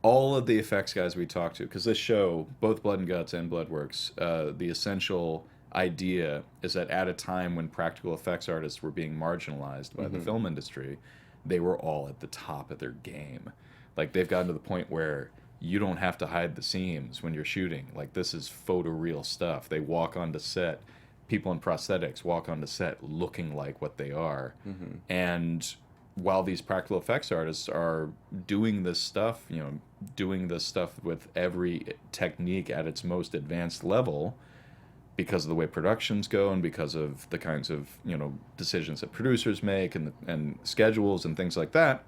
All of the effects guys we talked to, because this show, both Blood and Guts and Bloodworks, the essential idea is that at a time when practical effects artists were being marginalized by the film industry, they were all at the top of their game. Like, they've gotten to the point where you don't have to hide the seams when you're shooting. Like, this is photoreal stuff. They walk onto set. People in prosthetics walk onto set looking like what they are. Mm-hmm. And while these practical effects artists are doing this stuff with every technique at its most advanced level, because of the way productions go and because of the kinds of decisions that producers make and schedules and things like that,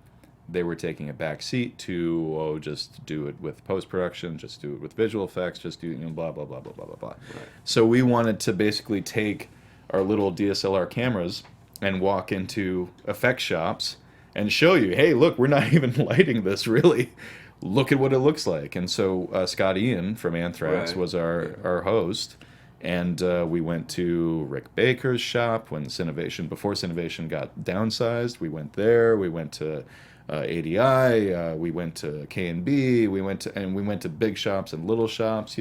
they were taking a back seat to just do it with post-production, just do it with visual effects, just do blah blah blah blah blah blah blah. Right. So we wanted to basically take our little DSLR cameras and walk into effect shops and show you, hey, look, we're not even lighting this really. Look at what it looks like. And so Scott Ian from Anthrax was our host. And we went to Rick Baker's shop before Cinovation got downsized. We went there. We went to ADI. We went to K&B. We went to big shops and little shops,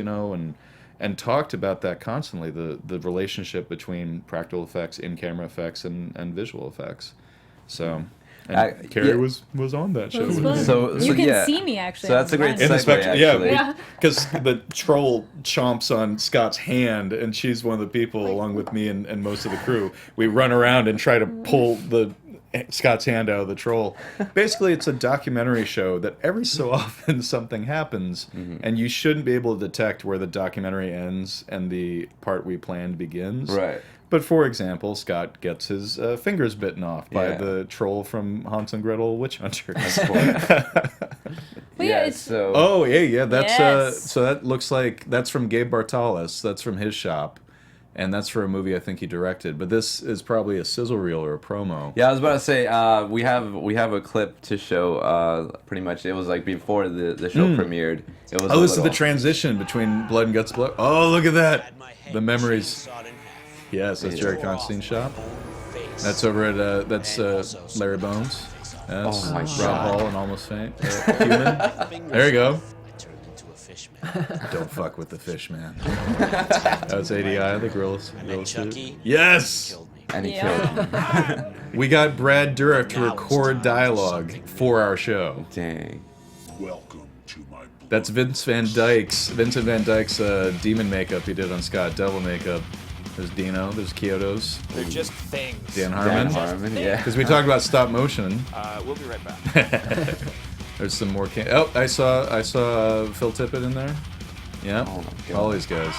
and talked about that constantly, the relationship between practical effects, in-camera effects, and visual effects. So, and Kari was on that show. It was fun. You can see me, actually. So that's a great In the segue, spectrum, actually. because the troll chomps on Scott's hand, and she's one of the people, along with me and most of the crew. We run around and try to pull Scott's hand out of the troll. Basically, it's a documentary show that every so often something happens, and you shouldn't be able to detect where the documentary ends and the part we planned begins. Right. But for example, Scott gets his fingers bitten off by the troll from Hans and Gretel Witch Hunter. So. Oh yeah, that's Yes. so that looks like that's from Gabe Bartalis. That's from his shop, and that's for a movie I think he directed. But this is probably a sizzle reel or a promo. Yeah, I was about to say we have a clip to show. Pretty much, it was like before the show premiered. It was. Oh, this is the transition between Blood and Guts. Oh, look at that! The memories. Yes, that's Jerry Constantine shop. That's over at Larry Bones. Yes. Oh my Rob God. Hall and Almost Faint. Human. There you go. Don't fuck with the fish, man. That's ADI, the gorilla suit. Yes! And he Yeah. killed him. We got Brad Dourif to record dialogue for our show. Dang. Welcome to my That's Vincent Van Dyke's demon makeup he did on Scott, devil makeup. There's Dino, there's Kyoto's, They're just things. Dan Dan Harmon. Harmon, yeah. Because we talked about stop motion. We'll be right back. There's some more. I saw Phil Tippett in there. Yeah, Oh my God. all these guys.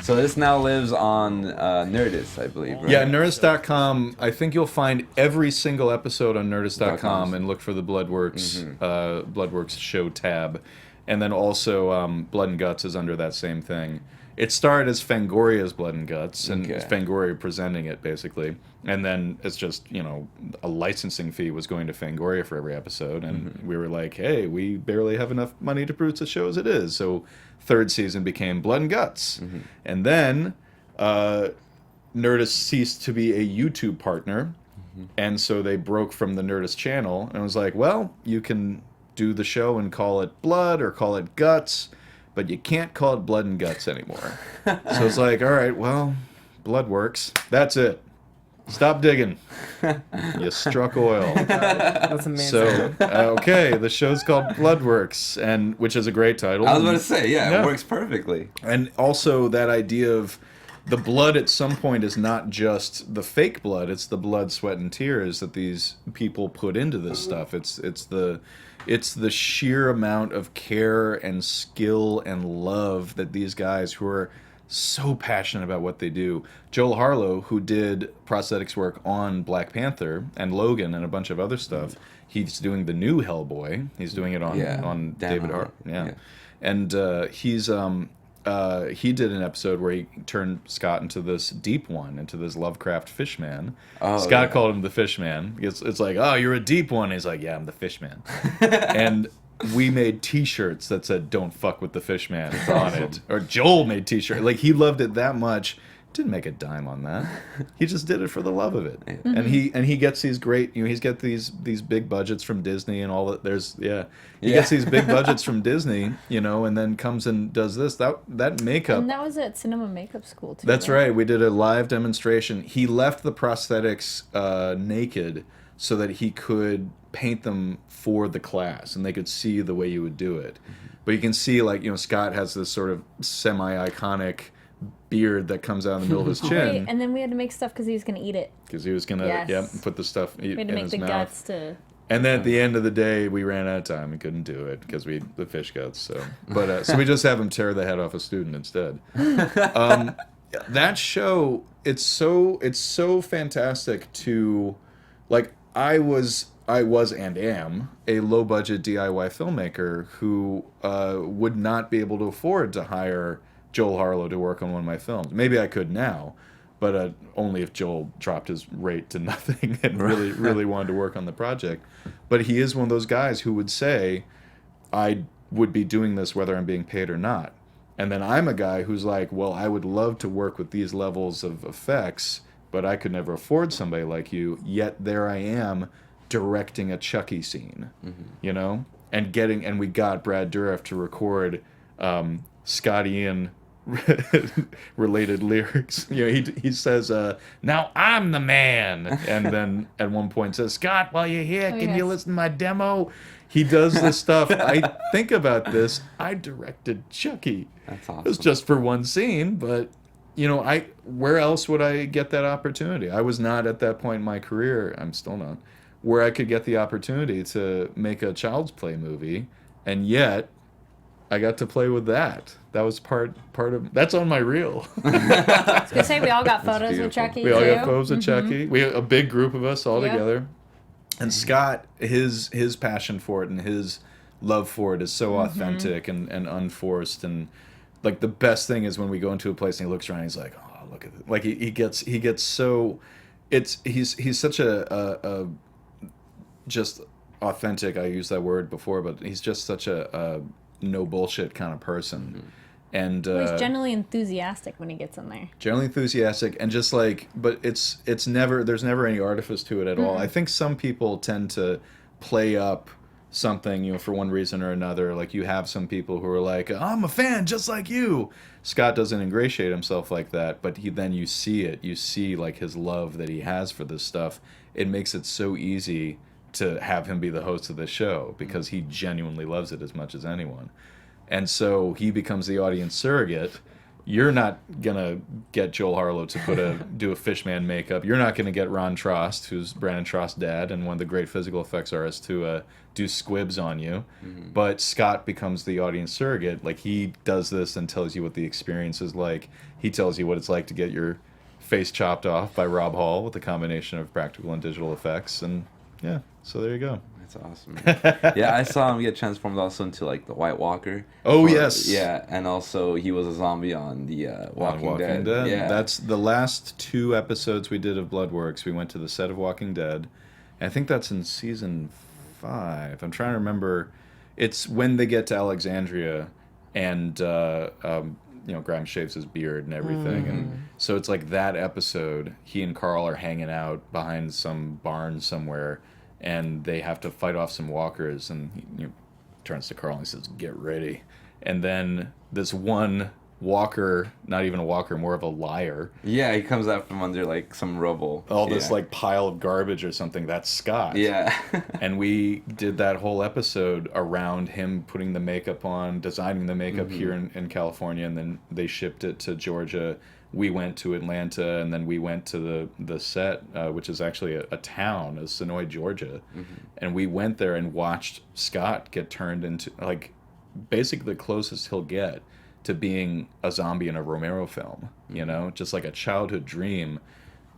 So this now lives on Nerdist, I believe, right? Yeah, Nerdist.com. I think you'll find every single episode on Nerdist.com and look for the Bloodworks Bloodworks show tab, and then also Blood and Guts is under that same thing. It started as Fangoria's Blood and Guts, and it's Fangoria presenting it basically, and then it's just a licensing fee was going to Fangoria for every episode, and we were like, hey, we barely have enough money to produce the show as it is, so third season became Blood and Guts, and then Nerdist ceased to be a YouTube partner, and so they broke from the Nerdist channel, and was like, well, you can do the show and call it Blood or call it Guts, but you can't call it Blood and Guts anymore. So it's like, all right, well, Bloodworks. That's it. Stop digging. You struck oil. That's amazing. So, okay, the show's called Bloodworks, and which is a great title. I was about to say, Yeah. it works perfectly. And also that idea of the blood at some point is not just the fake blood, it's the blood, sweat, and tears that these people put into this stuff. It's the sheer amount of care and skill and love that these guys who are so passionate about what they do. Joel Harloff, who did prosthetics work on Black Panther and Logan and a bunch of other stuff, he's doing the new Hellboy. He's doing it on Dan David Harloff. Yeah. And he did an episode where he turned Scott into this deep one, into this Lovecraft fishman. Scott called him the fishman. It's like, oh, you're a deep one. He's like, yeah, I'm the fishman. And we made T-shirts that said "Don't fuck with the fishman" on it. Or Joel made T-shirts. Like, he loved it that much. Didn't make a dime on that. He just did it for the love of it. And he gets these great, he's got these big budgets from Disney and all that. He gets these big budgets from Disney, and then comes and does this. That makeup. And that was at Cinema Makeup School too. That's right. We did a live demonstration. He left the prosthetics naked so that he could paint them for the class and they could see the way you would do it. But you can see, like, Scott has this sort of semi-iconic beard that comes out in the middle of his chin. Wait, and then we had to make stuff because he was going to eat it. Because he was going to put the stuff in his mouth. We had to make the guts to... And then at the end of the day, we ran out of time and couldn't do it because the fish guts. So, so we just have him tear the head off a student instead. That show, it's so fantastic to, like, I was and am a low budget DIY filmmaker who would not be able to afford to hire Joel Harloff to work on one of my films. Maybe I could now, but only if Joel dropped his rate to nothing and really wanted to work on the project. But he is one of those guys who would say, I would be doing this whether I'm being paid or not. And then I'm a guy who's like, well, I would love to work with these levels of effects, but I could never afford somebody like you, yet there I am directing a Chucky scene, and we got Brad Dourif to record Scott Ian related lyrics. He says, now I'm the man, and then at one point says, Scott, while you're here, can you listen to my demo? He does this stuff. I think about this. I directed Chucky. That's awesome. It was just for one scene, but where else would I get that opportunity? I was not at that point in my career, I'm still not, where I could get the opportunity to make a Child's Play movie, and yet I got to play with that. That was part of that's on my reel. I was gonna say we all got photos with Chucky. We all too. got photos of Chucky. We had a big group of us all together. And Scott, his passion for it and his love for it is so authentic and unforced, and like the best thing is when we go into a place and he looks around and he's like, oh, look at it. Like he gets so he's such a just authentic. I used that word before, but he's just such a no bullshit kind of person. And He's generally enthusiastic when he gets in there. generally enthusiastic, and just like, but it's never, there's never any artifice to it at all. I think some people tend to play up something, you know, for one reason or another. Like, you have some people who are like, I'm a fan just like you. Scott doesn't ingratiate himself like that, but then you see it. You see, like, his love that he has for this stuff. It makes it so easy to have him be the host of the show, because he genuinely loves it as much as anyone. And so he becomes the audience surrogate. You're not gonna get Joel Harloff to do a Fishman makeup. You're not gonna get Ron Trost, who's Brandon Trost's dad and one of the great physical effects artists, to do squibs on you. But Scott becomes the audience surrogate. Like, he does this and tells you what the experience is like. He tells you what it's like to get your face chopped off by Rob Hall with a combination of practical and digital effects. And yeah, so there you go. That's awesome. Yeah, I saw him get transformed also into like the White Walker. Oh, yes. Yeah, and also he was a zombie on the Walking Dead. Yeah, That's the last 2 episodes we did of Bloodworks. We went to the set of Walking Dead. And I think that's in season 5. I'm trying to remember. It's when they get to Alexandria, and you know, Grimes shaves his beard and everything. And so it's like that episode. He and Carl are hanging out behind some barn somewhere, and they have to fight off some walkers, and he turns to Carl and he says, "Get ready." And then this one walker, not even a walker, more of a liar. Yeah, he comes out from under like some rubble. All this like pile of garbage or something. That's Scott. Yeah. And we did that whole episode around him putting the makeup on, designing the makeup here in California, and then they shipped it to Georgia. We went to Atlanta, and then we went to the set, which is actually a town, is Sonoy, Georgia. And we went there and watched Scott get turned into, like, basically the closest he'll get to being a zombie in a Romero film, you know? Just like a childhood dream.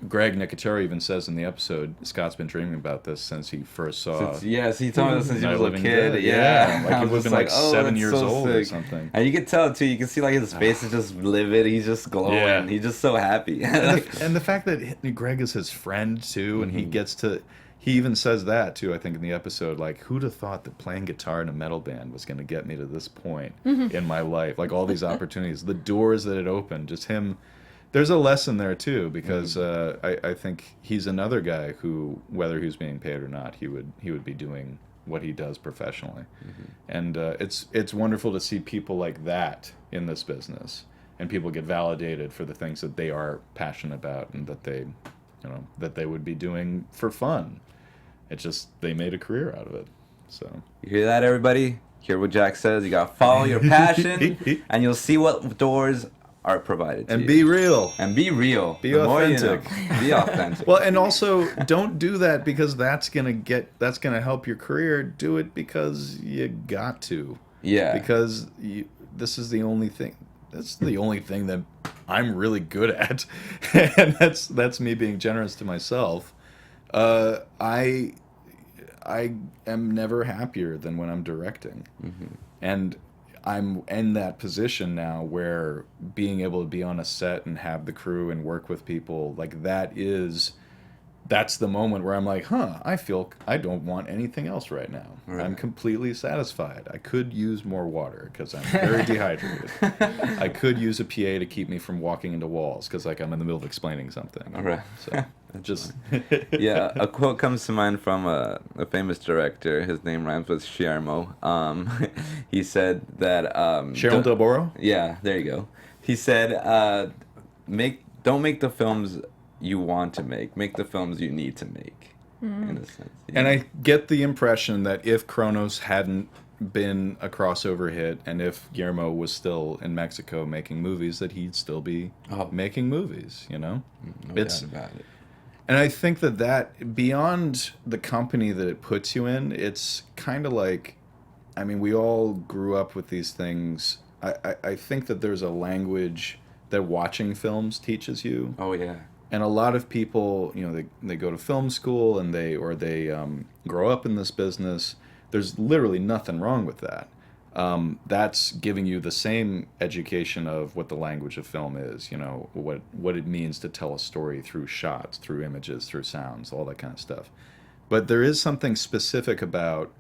Greg Nicotero even says in the episode, Scott's been dreaming about this since he first saw... Yes, he told me this since he was a kid. Dead. Yeah. Like, he would have been like 7 years so old sick. or something. And you can tell, too, you can see like his face is just livid. He's just glowing. Yeah. He's just so happy. And the fact that Greg is his friend, too, and he gets to... He even says that, too, I think, in the episode. Like, who'd have thought that playing guitar in a metal band was going to get me to this point in my life? Like, all these opportunities, the doors that it opened, just him... There's a lesson there, too, because I think he's another guy who, whether he was being paid or not, he would be doing what he does professionally. And it's wonderful to see people like that in this business, and people get validated for the things that they are passionate about and that they, that they would be doing for fun. It's just they made a career out of it. So you hear that, everybody? Hear what Jack says. You got to follow your passion, and you'll see what doors are provided to and you. Be real. And be real. Be The more authentic. you know. Be authentic. Well, and also don't do that because that's gonna help your career. Do it because you got to. Yeah. Because this is the only thing. That's the only thing that I'm really good at, and that's me being generous to myself. I am never happier than when I'm directing, and I'm in that position now where being able to be on a set and have the crew and work with people, like that's the moment where I'm like, I feel I don't want anything else right now. Right. I'm completely satisfied. I could use more water because I'm very dehydrated. I could use a PA to keep me from walking into walls because like I'm in the middle of explaining something. All right. So just yeah, a quote comes to mind from a famous director. His name rhymes with Sciarmo. He said that Sharon Del Boro? Yeah, there you go. He said, don't make the films you want to make the films you need to make, in a sense. And I get the impression that if Kronos hadn't been a crossover hit, and if Guillermo was still in Mexico making movies, that he'd still be making movies, No doubt about it. And I think that beyond the company that it puts you in, it's kind of like, I mean, we all grew up with these things. I think that there's a language that watching films teaches you. Oh, yeah. And a lot of people, they go to film school and they grow up in this business. There's literally nothing wrong with that. That's giving you the same education of what the language of film is, what it means to tell a story through shots, through images, through sounds, all that kind of stuff. But there is something specific about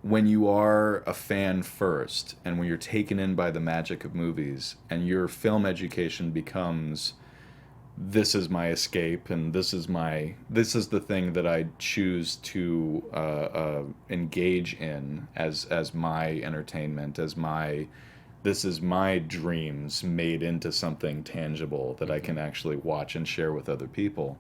when you are a fan first, and when you're taken in by the magic of movies, and your film education becomes, this is my escape, and this is the thing that I choose to engage in as my entertainment, this is my dreams made into something tangible that I can actually watch and share with other people.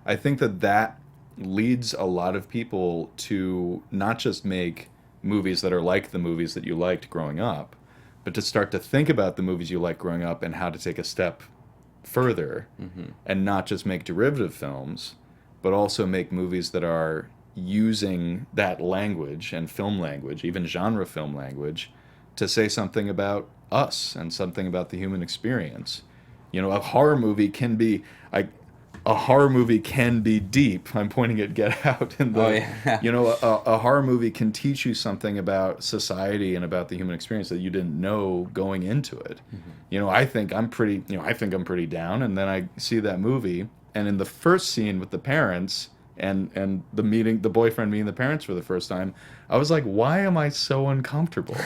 I think that leads a lot of people to not just make movies that are like the movies that you liked growing up, but to start to think about the movies you liked growing up and how to take a step further, and not just make derivative films, but also make movies that are using that language and film language, even genre film language, to say something about us and something about the human experience. A horror movie can be deep. I'm pointing at Get Out. And a horror movie can teach you something about society and about the human experience that you didn't know going into it. I think I'm pretty down, and then I see that movie, and in the first scene with the parents and the boyfriend meeting the parents for the first time, I was like, why am I so uncomfortable?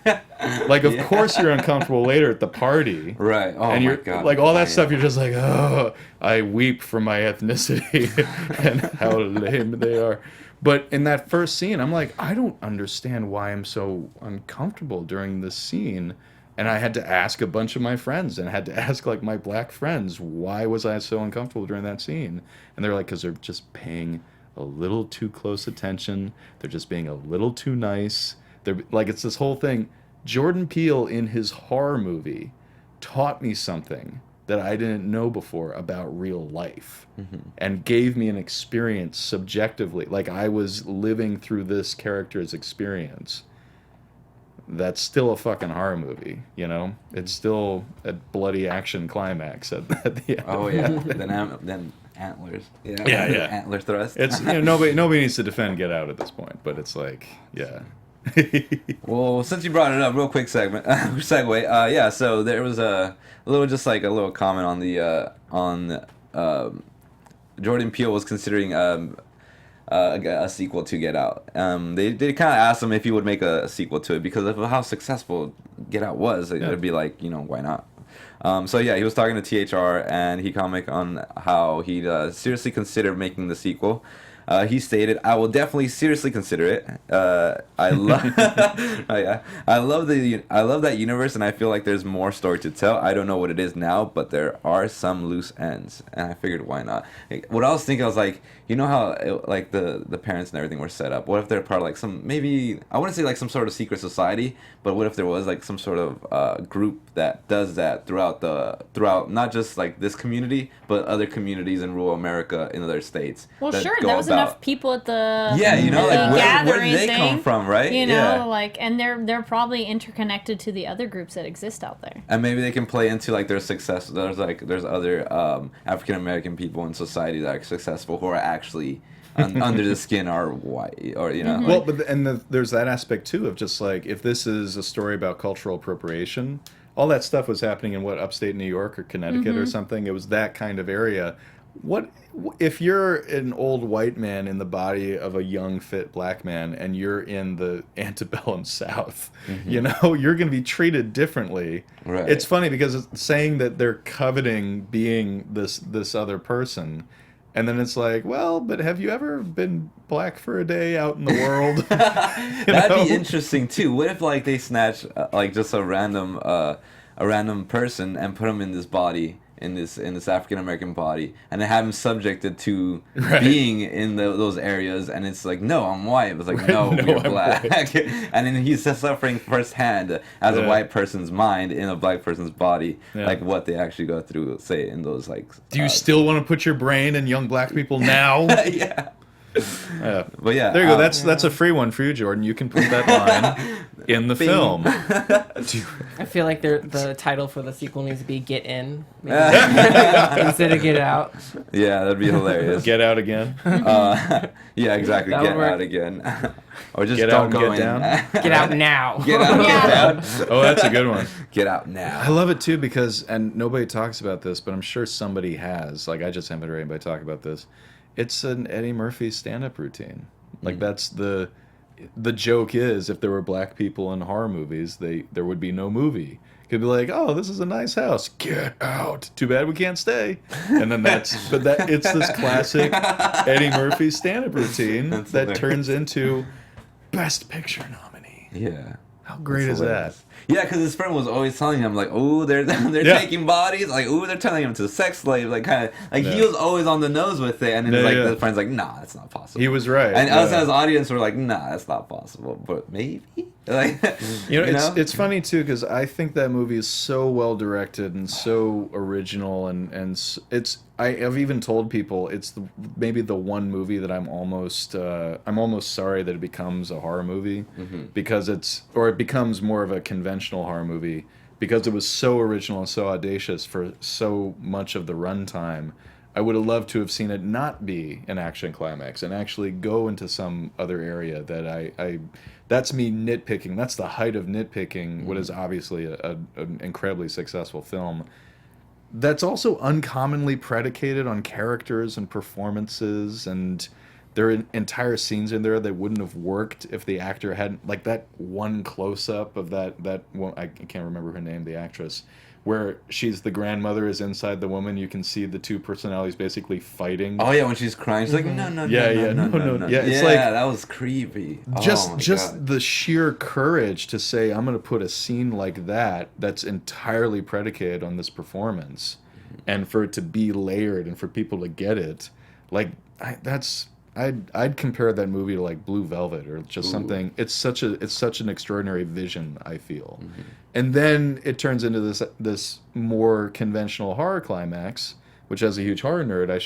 Of course you're uncomfortable later at the party, right? Oh, and you're my God. like all that stuff. You're just like, oh, I weep for my ethnicity and how lame they are. But in that first scene, I'm like, I don't understand why I'm so uncomfortable during this scene. And I had to ask a bunch of my friends, and had to ask my black friends, why was I so uncomfortable during that scene? And they're like, because they're just paying a little too close attention. They're just being a little too nice. They're it's this whole thing. Jordan Peele in his horror movie taught me something that I didn't know before about real life, and gave me an experience subjectively, like I was living through this character's experience. That's still a fucking horror movie, It's still a bloody action climax at the end. Oh yeah, then antlers. Yeah. Antler thrust. It's nobody needs to defend Get Out at this point, but it's like, yeah. Well, since you brought it up, real quick segue. So there was a little comment on the Jordan Peele was considering a sequel to Get Out. They kind of asked him if he would make a sequel to it because of how successful Get Out was. It'd be like, why not? He was talking to THR, and he commented on how he'd seriously consider making the sequel. He stated, "I will definitely seriously consider it. I love, I love that universe, and I feel like there's more story to tell. I don't know what it is now, but there are some loose ends." And I figured, why not? What I was thinking, I was like, how the parents and everything were set up. What if they're part of some, maybe I wouldn't say some sort of secret society, but what if there was some sort of group that does that throughout not just this community, but other communities in rural America in other states. Well, sure, there was enough people at the where did they come from, right? And they're probably interconnected to the other groups that exist out there. And maybe they can play into their success. There's other African American people in society that are successful who are actually under the skin are white, or Well, but there's that aspect too of just if this is a story about cultural appropriation, all that stuff was happening in upstate New York or Connecticut or something. It was that kind of area. What if you're an old white man in the body of a young fit black man, and you're in the antebellum South? You're going to be treated differently. Right. It's funny because it's saying that they're coveting being this other person. And then it's like, well, but have you ever been black for a day out in the world? That'd be interesting too. What if they snatch just a random person and put him in this body, in this African American body, and then have him subjected to being in those areas, and it's no, I'm white. It's no, you're black. And then he's suffering firsthand as a white person's mind in a black person's body, what they actually go through, say, in those Do you still want to put your brain in young black people now? Yeah. But yeah, there you go. That's a free one for you, Jordan. You can put that line in the film. I feel like the title for the sequel needs to be "Get In" instead of "Get Out." Yeah, that'd be hilarious. Get out again. Yeah, exactly. Get out again, or just get don't out and go get in. down. Get out now. Get out. Get down. Oh, that's a good one. Get out now. I love it too because, and nobody talks about this, but I'm sure somebody has. I just haven't heard anybody talk about this. It's an Eddie Murphy stand-up routine. That's the joke is, if there were black people in horror movies, there would be no movie. Could be like, oh, this is a nice house. Get out. Too bad we can't stay. And then it's this classic Eddie Murphy stand-up routine that turns into Best Picture nominee. Yeah. How great is that? Yeah, because his friend was always telling him like, "Oh, they're taking bodies." Like, "Oh, they're turning him to a sex slave." Like, kind of like he was always on the nose with it, and then the friend's like, "Nah, that's not possible." He was right. And us as audience were like, "Nah, that's not possible." But maybe, like, it's funny too because I think that movie is so well directed and so original, and I've even told people it's maybe the one movie that I'm almost sorry that it becomes a horror movie because it becomes more of a conventional horror movie because it was so original and so audacious for so much of the runtime. I would have loved to have seen it not be an action climax and actually go into some other area that that's me nitpicking. That's the height of nitpicking what is obviously an incredibly successful film. That's also uncommonly predicated on characters and performances, and there are entire scenes in there that wouldn't have worked if the actor hadn't, like that one close-up of that one, I can't remember her name, the actress, where she's the grandmother is inside the woman. You can see the two personalities basically fighting. Oh yeah, when she's crying, she's like, no. Yeah, it's like that was creepy. Just the sheer courage to say, I'm going to put a scene like that's entirely predicated on this performance, and for it to be layered and for people to get it, like I'd compare that movie to like Blue Velvet or just something. It's such an extraordinary vision, I feel. And then it turns into this more conventional horror climax, which as a huge horror nerd, I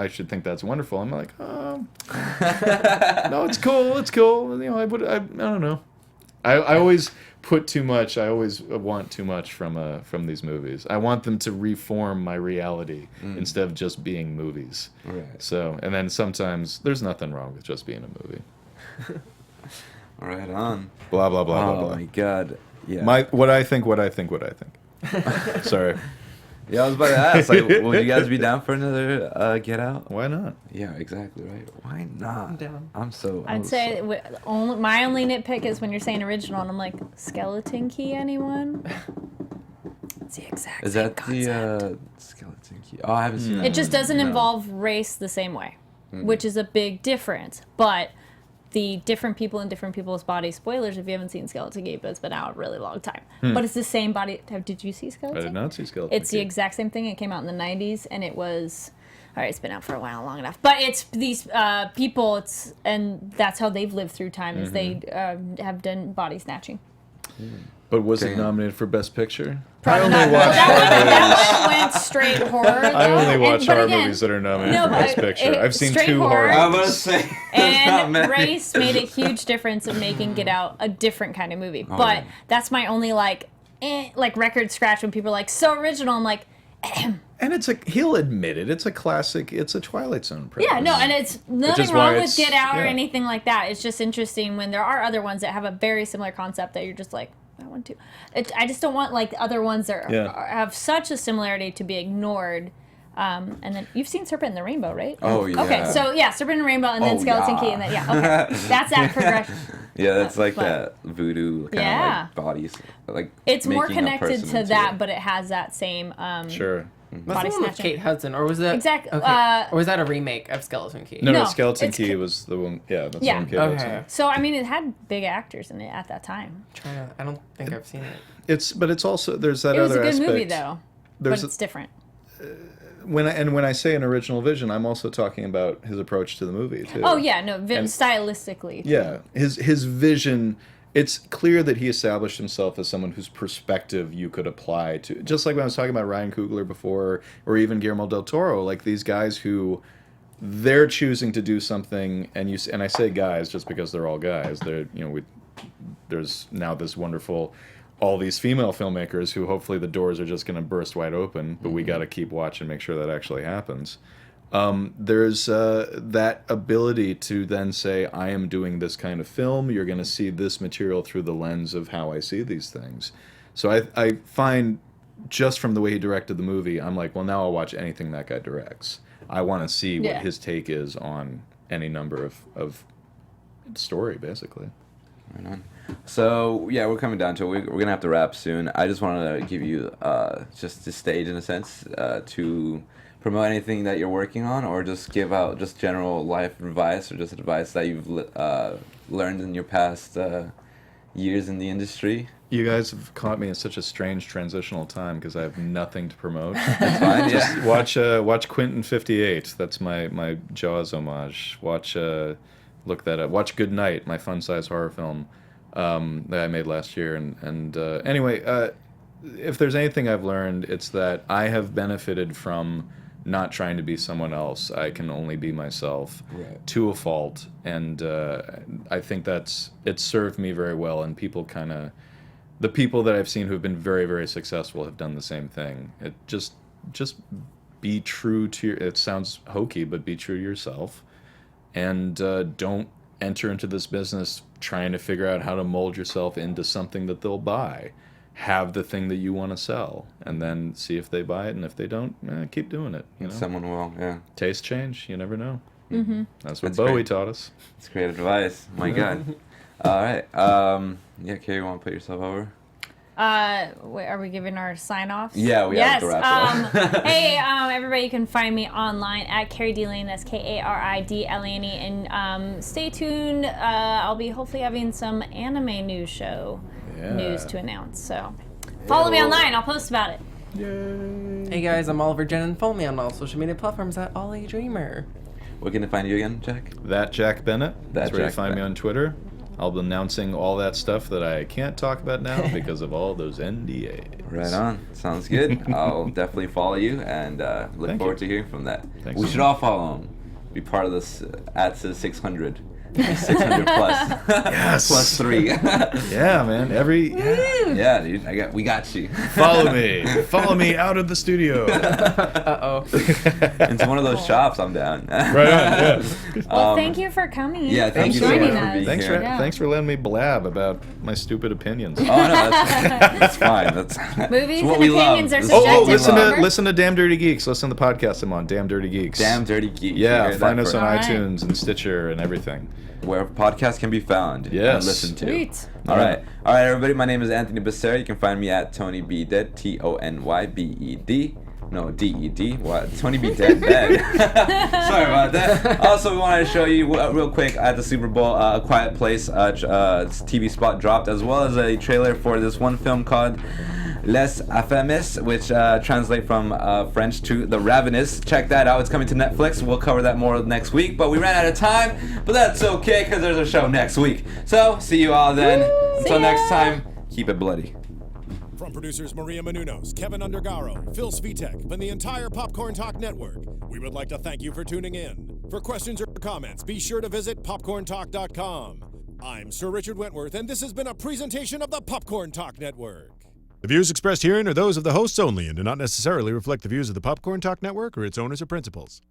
should think that's wonderful. I'm like, oh, no, it's cool. I don't know. I always put too much. I always want too much from these movies. I want them to reform my reality instead of just being movies. Right. So, and then sometimes there's nothing wrong with just being a movie. Right on. Blah blah blah blah blah. Oh my god. Yeah. What I think. Sorry. Yeah, I was about to ask, like, would you guys be down for another Get Out? Why not? Yeah, exactly, right. Why not? I'm down. I'd say my only nitpick is when you're saying original, and I'm like, Skeleton Key, anyone? It's the exact same concept. The Skeleton Key? Oh, I haven't seen that. It just doesn't involve race the same way, which is a big difference. But the different people in different people's bodies, spoilers if you haven't seen Skeleton Key, but it's been out a really long time. But it's the same body. Did you see Skeleton? I did not see Skeleton Key. It's the exact same thing. It came out in the 90s, and it was... All right, it's been out for a while, long enough. But it's these people, and that's how they've lived through time, is they have done body snatching. But was it nominated for Best Picture? Probably not. That one went straight horror. Though. I only watch horror movies that are nominated for Best Picture. I've seen 2 horror movies. I was going to say. And race made a huge difference in making Get Out a different kind of movie. But that's my only like record scratch when people are like, so original. I'm like, And he'll admit it. It's a classic. It's a Twilight Zone premise. Yeah, no, and it's nothing wrong with Get Out or anything like that. It's just interesting when there are other ones that have a very similar concept that you're just like, I want to. I just don't want like other ones that have such a similarity to be ignored. And then you've seen Serpent and the Rainbow, right? Oh yeah. Okay, so Serpent and the Rainbow, and then Skeleton Key, and then okay, that's that progression. Yeah, that's like that voodoo kind of like bodies, like it's more connected to that, but it has that same sure. Body snatching. With Kate Hudson, or was that exactly? Okay. Or was that a remake of Skeleton Key? No, Skeleton Key was the one. Yeah, that's the one Kate Hudson. So I mean, it had big actors in it at that time. I don't think I've seen it. It's also there's that other aspect. It was a good movie though, but it's different. When I say an original vision, I'm also talking about his approach to the movie too. Oh yeah, no, stylistically. Too. Yeah, his vision. It's clear that he established himself as someone whose perspective you could apply to, just like when I was talking about Ryan Coogler before, or even Guillermo del Toro, like these guys who they're choosing to do something, and I say guys just because they're all guys. There's now this wonderful, all these female filmmakers who hopefully the doors are just going to burst wide open, but we got to keep watching and make sure that actually happens. There's that ability to then say, I am doing this kind of film. You're going to see this material through the lens of how I see these things. So I find just from the way he directed the movie, I'm like, well, now I'll watch anything that guy directs. I want to see what his take is on any number of story, basically. Right on. So yeah, we're coming down to it. We're gonna have to wrap soon. I just wanted to give you just the stage in a sense to promote anything that you're working on, or just give out just general life advice, or just advice that you've learned in your past years in the industry. You guys have caught me in such a strange transitional time because I have nothing to promote. That's fine. Yeah. Watch Quentin 58. That's my Jaws homage. Look that up. Watch Good Night, my fun-size horror film that I made last year. And anyway, if there's anything I've learned, it's that I have benefited from not trying to be someone else. I can only be myself, to a fault, and I think it's served me very well. And the people that I've seen who have been very, very successful have done the same thing. It just be true to it sounds hokey, but be true to yourself, and don't enter into this business trying to figure out how to mold yourself into something that they'll buy. Have the thing that you want to sell, and then see if they buy it, and if they don't, keep doing it. Someone will. Yeah. Taste change. You never know. Mm-hmm. That's what Bowie taught us. That's great advice. My God. All right. Yeah, Kari, you want to put yourself over? Wait, are we giving our sign-offs? Yeah, we have to wrap up. Hey, everybody, you can find me online at Kari D. Lane. That's Karidlane. And stay tuned. I'll be hopefully having some anime news to announce. So follow me online. I'll post about it. Yay. Hey guys, I'm Oliver Drennan. Follow me on all social media platforms at AllADreamer. Where can I find you again, Jack? That Jack Bennett. That's where you find me Bennett. on Twitter. I'll be announcing all that stuff that I can't talk about now because of all those NDAs. Right on. Sounds good. I'll definitely follow you, and look forward to hearing from that. Thanks. We should all follow him. Be part of this at 600. 600 plus. Yes. Plus 3. Yeah, man. Yeah, dude. We got you. Follow me out of the studio. Into one of those shops. I'm down. Right on. Yeah. Well, thank you for coming. Yeah, thank you so much for being Thanks here. Thanks for letting me blab about my stupid opinions. Oh no, that's fine. That's Movies what and we opinions love. are Oh, subjective. listen to Damn Dirty Geeks. Listen to the podcast I'm on, Damn Dirty Geeks. Damn Dirty Geeks. Yeah, You find heard us that on first. iTunes and Stitcher and everything. Where podcasts can be found and listened to. Sweet. All right, everybody. My name is Anthony Becerra. You can find me at Tony B Dead, TonyBed. No, DED. What? Tony B Dead. Sorry about that. Also, we wanted to show you real quick at the Super Bowl, A Quiet Place TV spot dropped, as well as a trailer for this one film called Les Affamés, which translate from French to The Ravenous. Check that out. It's coming to Netflix. We'll cover that more next week, but we ran out of time. But that's okay, because there's a show next week. So, see you all then. Until next time, keep it bloody. From producers Maria Menounos, Kevin Undergaro, Phil Svitek, and the entire Popcorn Talk Network, we would like to thank you for tuning in. For questions or comments, be sure to visit popcorntalk.com. I'm Sir Richard Wentworth, and this has been a presentation of the Popcorn Talk Network. The views expressed herein are those of the hosts only and do not necessarily reflect the views of the Popcorn Talk Network or its owners or principals.